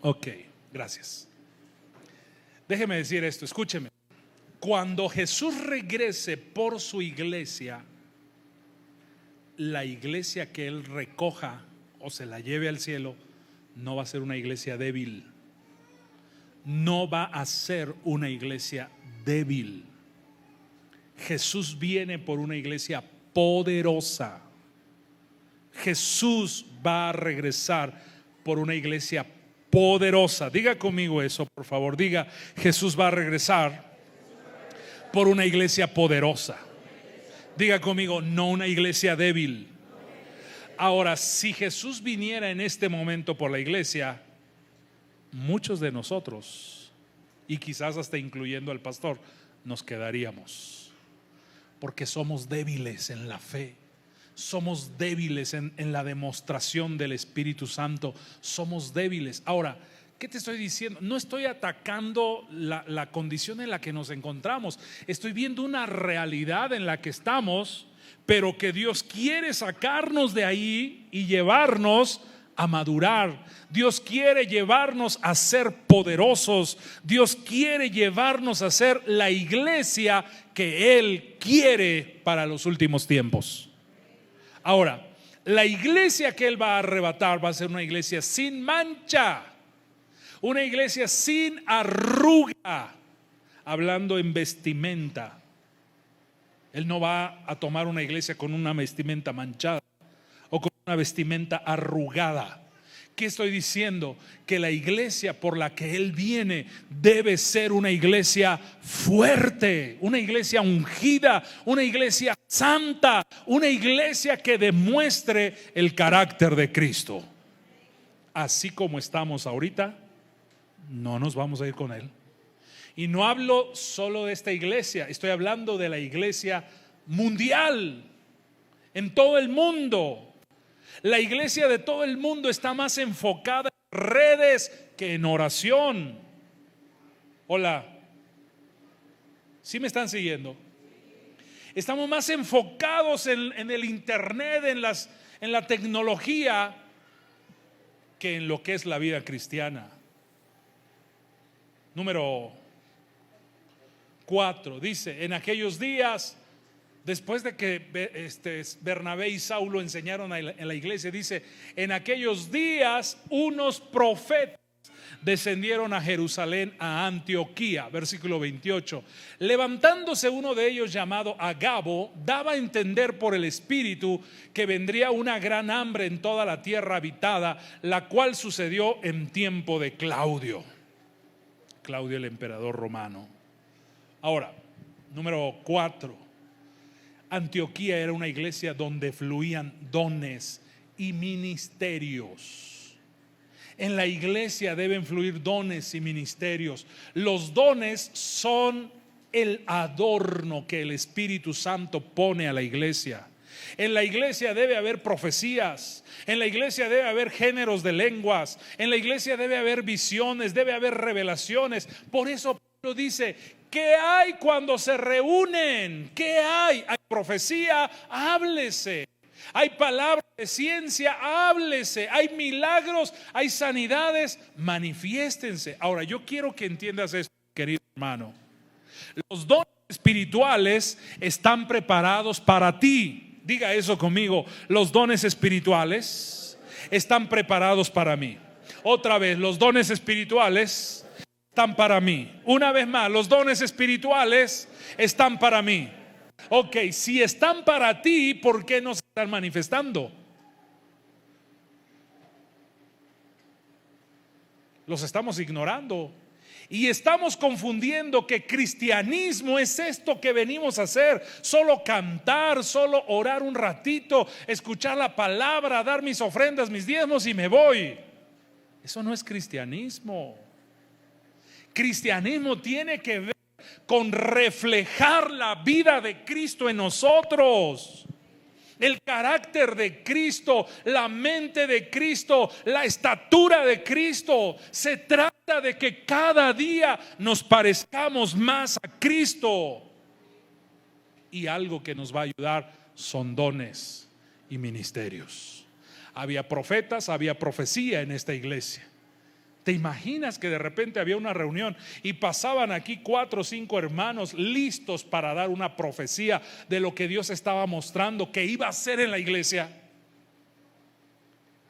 ok, gracias. Déjeme decir esto, escúcheme. Cuando Jesús regrese por su iglesia, la iglesia que Él recoja o se la lleve al cielo no va a ser una iglesia débil. No va a ser una iglesia débil. Jesús viene por una iglesia poderosa. Jesús va a regresar por una iglesia poderosa. Diga conmigo eso, por favor. Diga: Jesús va a regresar por una iglesia poderosa. Diga conmigo: no una iglesia débil. Ahora, si Jesús viniera en este momento por la iglesia, muchos de nosotros, y quizás hasta incluyendo al pastor, nos quedaríamos, porque somos débiles en la fe. Somos débiles en la demostración del Espíritu Santo. Somos débiles. Ahora, ¿qué te estoy diciendo? No estoy atacando la condición en la que nos encontramos. Estoy viendo una realidad en la que estamos, pero que Dios quiere sacarnos de ahí y llevarnos a madurar. Dios quiere llevarnos a ser poderosos. Dios quiere llevarnos a ser la iglesia que Él quiere para los últimos tiempos. Ahora, la iglesia que Él va a arrebatar va a ser una iglesia sin mancha, una iglesia sin arruga, hablando en vestimenta. Él no va a tomar una iglesia con una vestimenta manchada o con una vestimenta arrugada. ¿Qué estoy diciendo? Que la iglesia por la que Él viene debe ser una iglesia fuerte, una iglesia ungida, una iglesia santa, una iglesia que demuestre el carácter de Cristo. Así como estamos ahorita, no nos vamos a ir con Él. Y no hablo solo de esta iglesia, estoy hablando de la iglesia mundial, en todo el mundo. La iglesia de todo el mundo está más enfocada en redes que en oración. Hola, ¿sí me están siguiendo? Estamos más enfocados en el internet, en la tecnología, que en lo que es la vida cristiana. Número 4 dice: en aquellos días, después de que Bernabé y Saulo enseñaron en la iglesia, dice: en aquellos días unos profetas descendieron a Jerusalén, a Antioquía. Versículo 28. Levantándose uno de ellos, llamado Agabo, daba a entender por el Espíritu que vendría una gran hambre en toda la tierra habitada, la cual sucedió en tiempo de Claudio, el emperador romano. Ahora, número 4. Antioquía era una iglesia donde fluían dones y ministerios. En la iglesia deben fluir dones y ministerios. Los dones son el adorno que el Espíritu Santo pone a la iglesia. En la iglesia debe haber profecías, en la iglesia debe haber géneros de lenguas, en la iglesia debe haber visiones, debe haber revelaciones. Por eso Pablo dice: ¿qué hay cuando se reúnen? ¿Qué hay? Hay profecía, háblese. Hay palabras de ciencia, háblese. Hay milagros, hay sanidades, manifiéstense. Ahora, yo quiero que entiendas esto, querido hermano. Los dones espirituales están preparados para ti. Diga eso conmigo: los dones espirituales están preparados para mí. Otra vez, los dones espirituales están para mí. Una vez más, los dones espirituales están para mí. Ok, si están para ti, ¿por qué no se están manifestando? Los estamos ignorando y estamos confundiendo que cristianismo es esto que venimos a hacer: solo cantar, solo orar un ratito, escuchar la palabra, dar mis ofrendas, mis diezmos y me voy. Eso no es cristianismo. Cristianismo tiene que ver con reflejar la vida de Cristo en nosotros, el carácter de Cristo, la mente de Cristo, la estatura de Cristo. Se trata de que cada día nos parezcamos más a Cristo. Y algo que nos va a ayudar son dones y ministerios. Había profetas, había profecía en esta iglesia. ¿Te imaginas que de repente había una reunión y pasaban aquí 4 o 5 hermanos listos para dar una profecía de lo que Dios estaba mostrando que iba a hacer en la iglesia?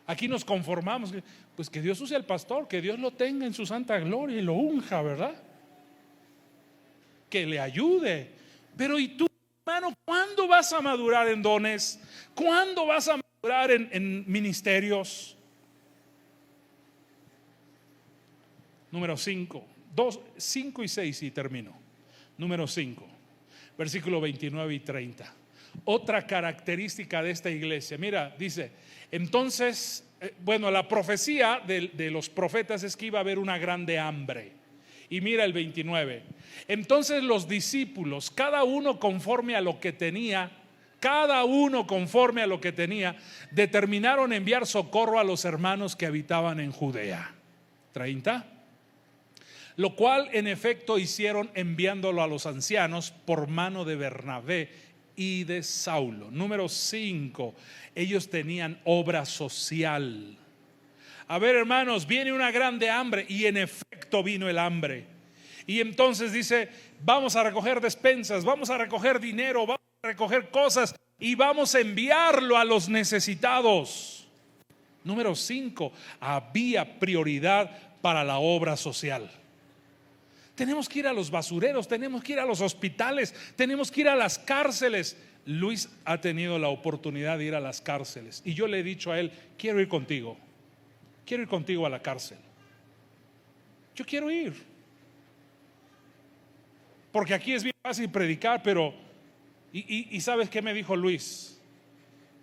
Aquí nos conformamos, pues que Dios use al pastor, que Dios lo tenga en su santa gloria y lo unja, ¿verdad? Que le ayude. Pero ¿y tú, hermano, cuándo vas a madurar en dones? ¿Cuándo vas a madurar madurar en ministerios. Número 5, 5 y 6 y termino. Número 5, versículo 29 y 30. Otra característica de esta iglesia, mira, dice, entonces, la profecía de los profetas es que iba a haber una grande hambre. Y mira el 29. Entonces los discípulos, cada uno conforme a lo que tenía, determinaron enviar socorro a los hermanos que habitaban en Judea. 30. Lo cual en efecto hicieron, enviándolo a los ancianos por mano de Bernabé y de Saulo. Número 5, ellos tenían obra social. A ver, hermanos, viene una grande hambre, y en efecto vino el hambre. Y entonces dice, vamos a recoger despensas, vamos a recoger dinero, vamos a recoger cosas y vamos a enviarlo a los necesitados. Número 5, había prioridad para la obra social. Tenemos que ir a los basureros, tenemos que ir a los hospitales, tenemos que ir a las cárceles. Luis ha tenido la oportunidad de ir a las cárceles y yo le he dicho a él, quiero ir contigo a la cárcel. Yo quiero ir, porque aquí es bien fácil predicar, pero y ¿sabes qué me dijo Luis?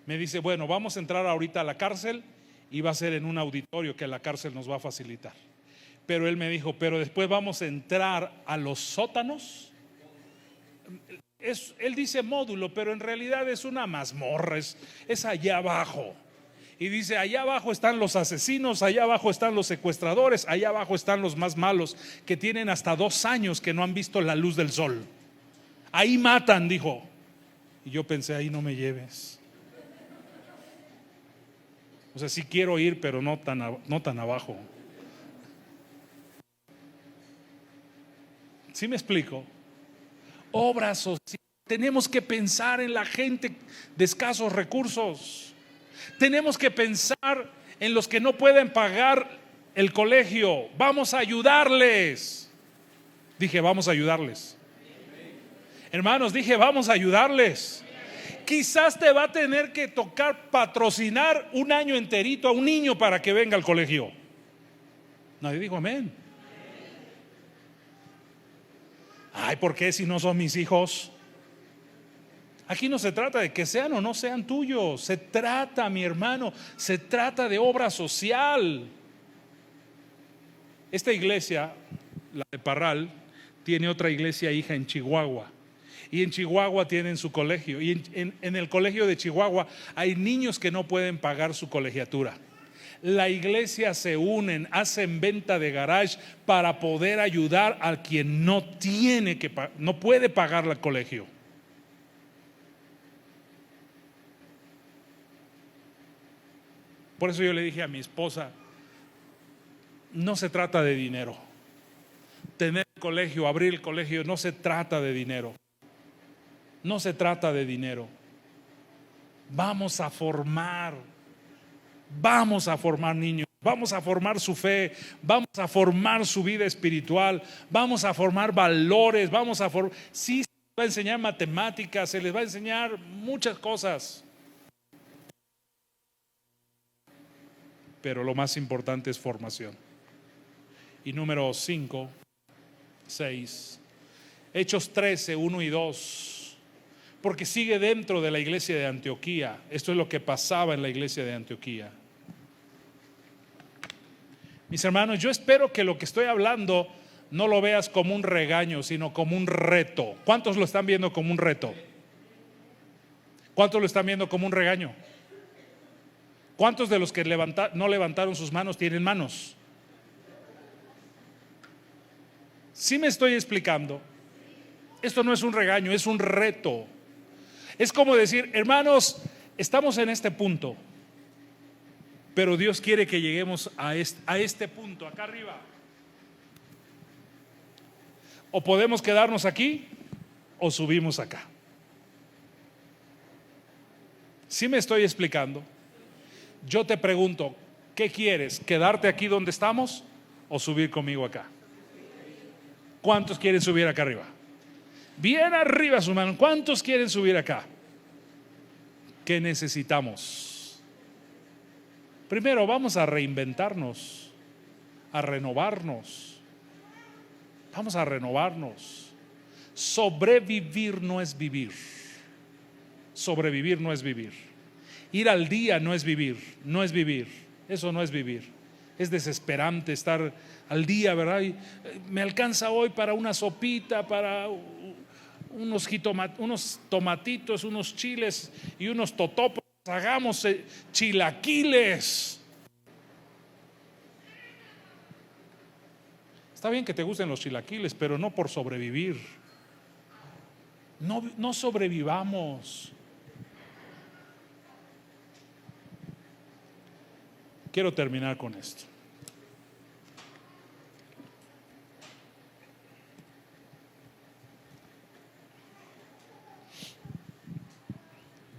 Me dice, bueno, vamos a entrar ahorita a la cárcel y va a ser en un auditorio que la cárcel nos va a facilitar. Pero él me dijo, pero después vamos a entrar a los sótanos. Él dice módulo, pero en realidad es una mazmorra, es allá abajo. Y dice, allá abajo están los asesinos, allá abajo están los secuestradores, allá abajo están los más malos, que tienen hasta 2 años que no han visto la luz del sol. Ahí matan, dijo. Y yo pensé, ahí no me lleves. O sea, sí quiero ir, pero no tan abajo. ¿Sí me explico? Obra social. Tenemos que pensar en la gente de escasos recursos. Tenemos que pensar en los que no pueden pagar el colegio. Vamos a ayudarles. Dije, vamos a ayudarles. Hermanos, dije, vamos a ayudarles. Quizás te va a tener que tocar patrocinar un año enterito a un niño para que venga al colegio. Nadie dijo amén. Ay, ¿por qué si no son mis hijos? Aquí no se trata de que sean o no sean tuyos. Se trata, mi hermano, se trata de obra social. Esta iglesia, la de Parral, tiene otra iglesia hija en Chihuahua. Y en Chihuahua tienen su colegio. Y en el colegio de Chihuahua hay niños que no pueden pagar su colegiatura. La iglesia se unen, hacen venta de garage para poder ayudar a quien no puede pagar el colegio. Por eso yo le dije a mi esposa, no se trata de dinero. Tener el colegio, abrir el colegio, no se trata de dinero. No se trata de dinero. Vamos a formar niños, vamos a formar su fe, vamos a formar su vida espiritual, vamos a formar valores, sí, se les va a enseñar matemáticas, se les va a enseñar muchas cosas, pero lo más importante es formación. Y número 5, 6, Hechos 13, 1 y 2, porque sigue dentro de la iglesia de Antioquía. Esto es lo que pasaba en la iglesia de Antioquía. Mis hermanos, yo espero que lo que estoy hablando no lo veas como un regaño, sino como un reto. ¿Cuántos lo están viendo como un reto? ¿Cuántos lo están viendo como un regaño? ¿Cuántos de los que no levantaron sus manos tienen manos? ¿Sí me estoy explicando? Esto no es un regaño, es un reto. Es como decir, hermanos, estamos en este punto, pero Dios quiere que lleguemos a este punto, acá arriba. O podemos quedarnos aquí o subimos acá. ¿Sí me estoy explicando? Yo te pregunto, ¿qué quieres? ¿Quedarte aquí donde estamos o subir conmigo acá? ¿Cuántos quieren subir acá arriba? Bien arriba su mano. ¿Cuántos quieren subir acá? ¿Qué necesitamos? Primero vamos a reinventarnos, a renovarnos. Vamos a renovarnos. Sobrevivir no es vivir. Sobrevivir no es vivir. Ir al día no es vivir, no es vivir. Eso no es vivir. Es desesperante estar al día, ¿verdad? Y me alcanza hoy para una sopita, para unos tomatitos, unos chiles y unos totopos. Hagamos chilaquiles. Está bien que te gusten los chilaquiles, pero no por sobrevivir. No sobrevivamos. Quiero terminar con esto.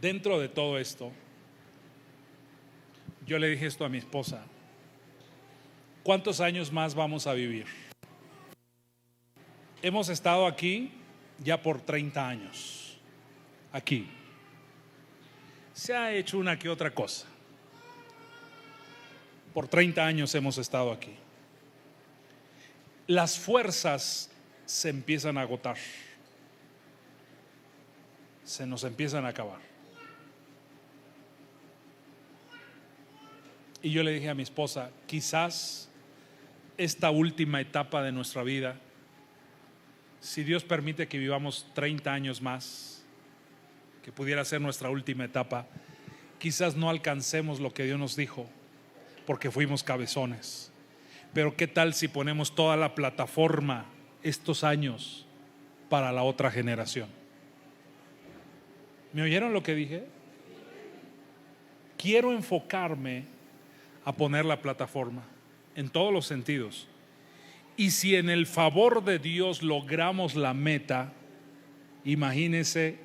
Dentro de todo esto, yo le dije esto a mi esposa: ¿cuántos años más vamos a vivir? Hemos estado aquí ya por 30 años. Aquí se ha hecho una que otra cosa. Por 30 años hemos estado aquí. Las fuerzas se empiezan a agotar, se nos empiezan a acabar. Y yo le dije a mi esposa: quizás esta última etapa de nuestra vida, si Dios permite que vivamos 30 años más, que pudiera ser nuestra última etapa, quizás no alcancemos lo que Dios nos dijo, porque fuimos cabezones. Pero ¿qué tal si ponemos toda la plataforma estos años para la otra generación? ¿Me oyeron lo que dije? Quiero enfocarme a poner la plataforma en todos los sentidos. Y si en el favor de Dios logramos la meta, imagínese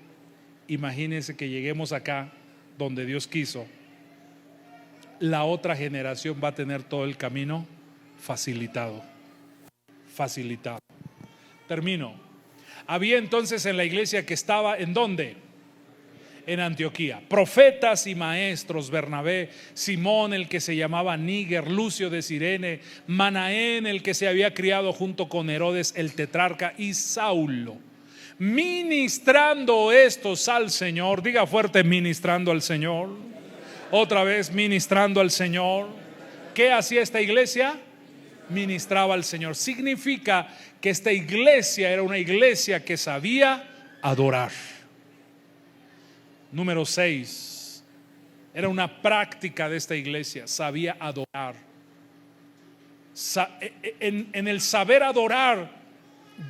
que lleguemos acá donde Dios quiso. La otra generación va a tener todo el camino facilitado. Termino. Había entonces en la iglesia que estaba, ¿en dónde? En Antioquía, profetas y maestros: Bernabé, Simón el que se llamaba Níger, Lucio de Cirene, Manaén el que se había criado junto con Herodes el tetrarca, y Saulo. Ministrando estos al Señor. Diga fuerte: ministrando al Señor. Otra vez: ministrando al Señor. ¿Qué hacía esta iglesia? Ministraba al Señor. Significa que esta iglesia era una iglesia que sabía adorar. Número 6, era una práctica de esta iglesia: sabía adorar. En el saber adorar,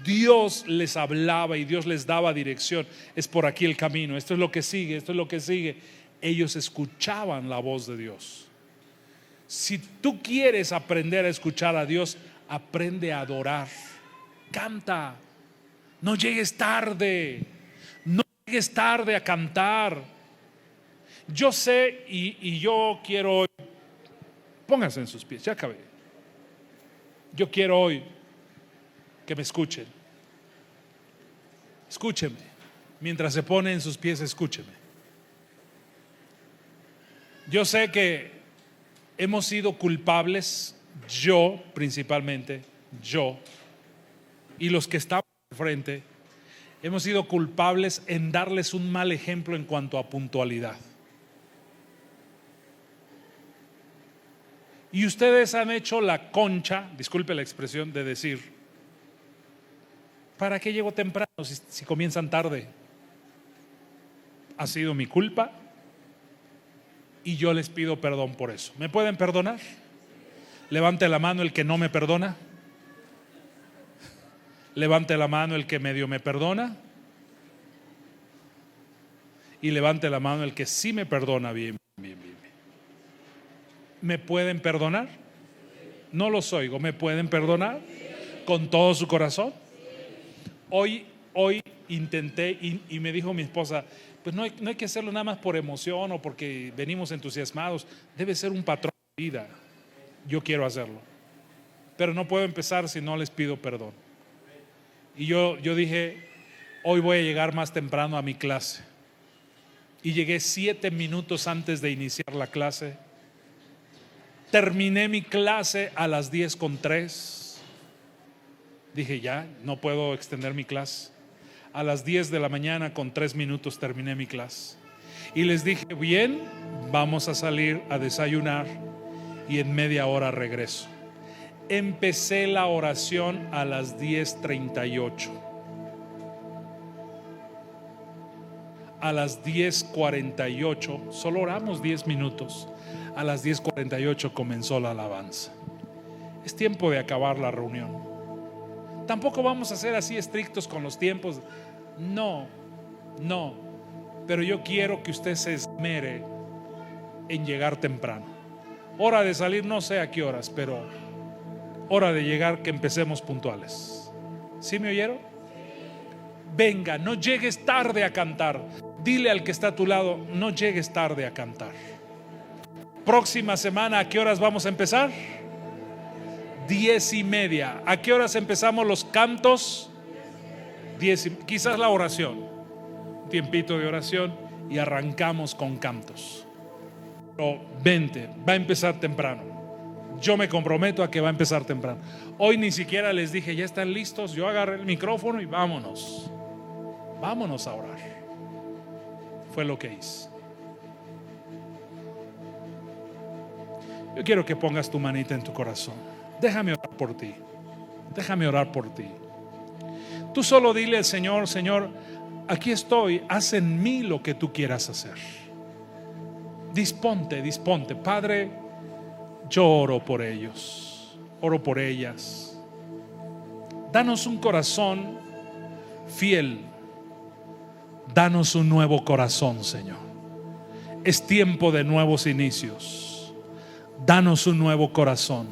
Dios les hablaba y Dios les daba dirección. Es por aquí el camino, esto es lo que sigue, esto es lo que sigue. Ellos escuchaban la voz de Dios. Si tú quieres aprender a escuchar a Dios, aprende a adorar. Canta, no llegues tarde. Es tarde a cantar. Yo sé y yo quiero hoy, pónganse en sus pies, ya acabé. Yo quiero hoy que me escuchen. Escúcheme. Mientras se pone en sus pies, escúcheme. Yo sé que hemos sido culpables, yo principalmente, yo y los que estamos al frente, hemos sido culpables en darles un mal ejemplo en cuanto a puntualidad. Y ustedes han hecho la concha, disculpe la expresión, de decir: ¿para qué llego temprano si comienzan tarde? Ha sido mi culpa y yo les pido perdón por eso. ¿Me pueden perdonar? Levante la mano el que no me perdona. Levante la mano el que medio me perdona. Y levante la mano el que sí me perdona bien. ¿Me pueden perdonar? No los oigo. ¿Me pueden perdonar? ¿Con todo su corazón? Hoy intenté y me dijo mi esposa: pues no hay que hacerlo nada más por emoción o porque venimos entusiasmados. Debe ser un patrón de vida. Yo quiero hacerlo, pero no puedo empezar si no les pido perdón. Y yo dije: hoy voy a llegar más temprano a mi clase. Y llegué 7 minutos antes de iniciar la clase. Terminé mi clase a las 10:03. Dije, ya, no puedo extender mi clase. A las 10 de la mañana con 3 minutos terminé mi clase. Y les dije, bien, vamos a salir a desayunar y en media hora regreso. Empecé la oración a las 10:38. A las 10:48, solo oramos 10 minutos. A las 10:48 comenzó la alabanza. Es tiempo de acabar la reunión. Tampoco vamos a ser así estrictos con los tiempos. No. Pero yo quiero que usted se esmere en llegar temprano. Hora de salir, no sé a qué horas, pero hora de llegar, que empecemos puntuales. ¿Sí me oyeron? Venga, no llegues tarde a cantar. Dile al que está a tu lado, no llegues tarde a cantar. Próxima semana, ¿a qué horas vamos a empezar? 10:30. ¿A qué horas empezamos los cantos? 10, quizás la oración. Un tiempito de oración y arrancamos con cantos. Pero vente, va a empezar temprano. Yo me comprometo a que va a empezar temprano. Hoy ni siquiera les dije, ¿ya están listos? Yo agarré el micrófono y vámonos. Vámonos a orar. Fue lo que hice. Yo quiero que pongas tu manita en tu corazón. Déjame orar por ti. Déjame orar por ti. Tú solo dile al Señor, Señor, aquí estoy, haz en mí lo que tú quieras hacer. Disponte. Padre, yo oro por ellos, oro por ellas. Danos un corazón fiel. Danos un nuevo corazón, Señor. Es tiempo de nuevos inicios. Danos un nuevo corazón.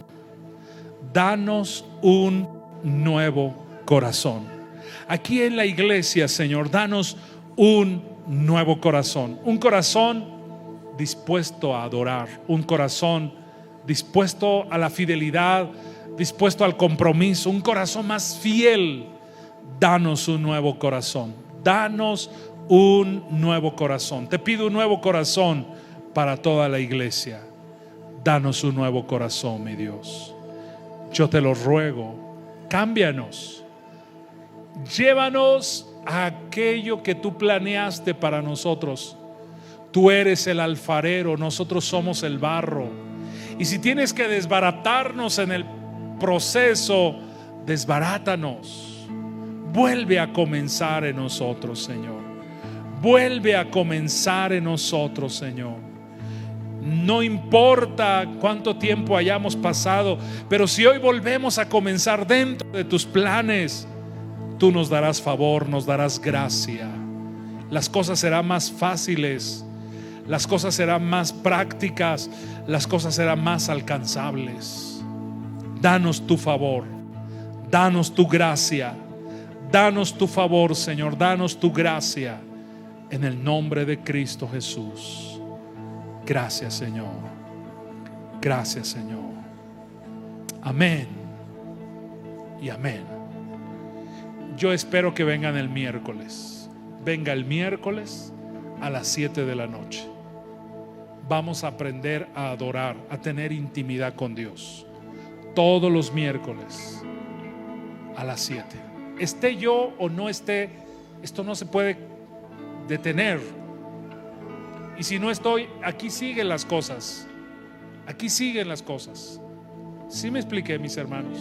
Danos un nuevo corazón. Aquí en la iglesia, Señor, danos un nuevo corazón. Un corazón dispuesto a adorar. Un corazón dispuesto a la fidelidad, dispuesto al compromiso. Un corazón más fiel. Danos un nuevo corazón. Danos un nuevo corazón. Te pido un nuevo corazón para toda la iglesia. Danos un nuevo corazón, mi Dios. Yo te lo ruego. Cámbianos. Llévanos a aquello que tú planeaste para nosotros. Tú eres el alfarero, nosotros somos el barro. Y si tienes que desbaratarnos en el proceso, desbarátanos. Vuelve a comenzar en nosotros, Señor. Vuelve a comenzar en nosotros, Señor. No importa cuánto tiempo hayamos pasado, pero si hoy volvemos a comenzar dentro de tus planes, tú nos darás favor, nos darás gracia. Las cosas serán más fáciles, las cosas serán más prácticas, las cosas serán más alcanzables. Danos tu favor, danos tu gracia, danos tu favor, Señor, danos tu gracia, en el nombre de Cristo Jesús. Gracias, Señor. Gracias, Señor. Amén y amén. Yo espero que vengan el miércoles. Venga el miércoles a las 7 de la noche. Vamos a aprender a adorar, a tener intimidad con Dios. Todos los miércoles a las 7. Esté yo o no esté, esto no se puede detener. Y si no estoy, aquí siguen las cosas. Aquí siguen las cosas. ¿Sí me expliqué, mis hermanos?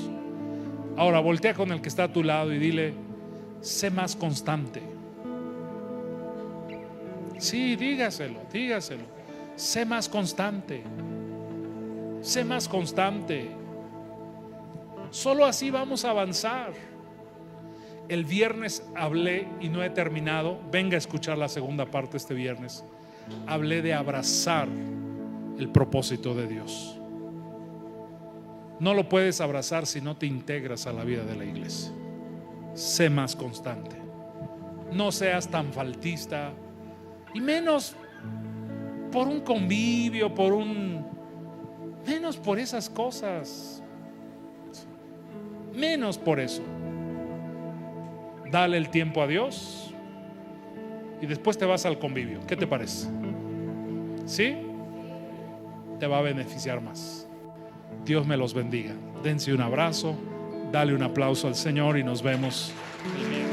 Ahora voltea con el que está a tu lado y dile, sé más constante. Sí, dígaselo. Sé más constante. Sé más constante. Solo así vamos a avanzar. El viernes hablé y no he terminado. Venga a escuchar la segunda parte este viernes. Hablé de abrazar el propósito de Dios. No lo puedes abrazar si no te integras a la vida de la iglesia. Sé más constante. No seas tan faltista. Y menos por un convivio, menos por esas cosas. Menos por eso. Dale el tiempo a Dios y después te vas al convivio. ¿Qué te parece? ¿Sí? Te va a beneficiar más. Dios me los bendiga. Dense un abrazo, dale un aplauso al Señor y nos vemos el miércoles.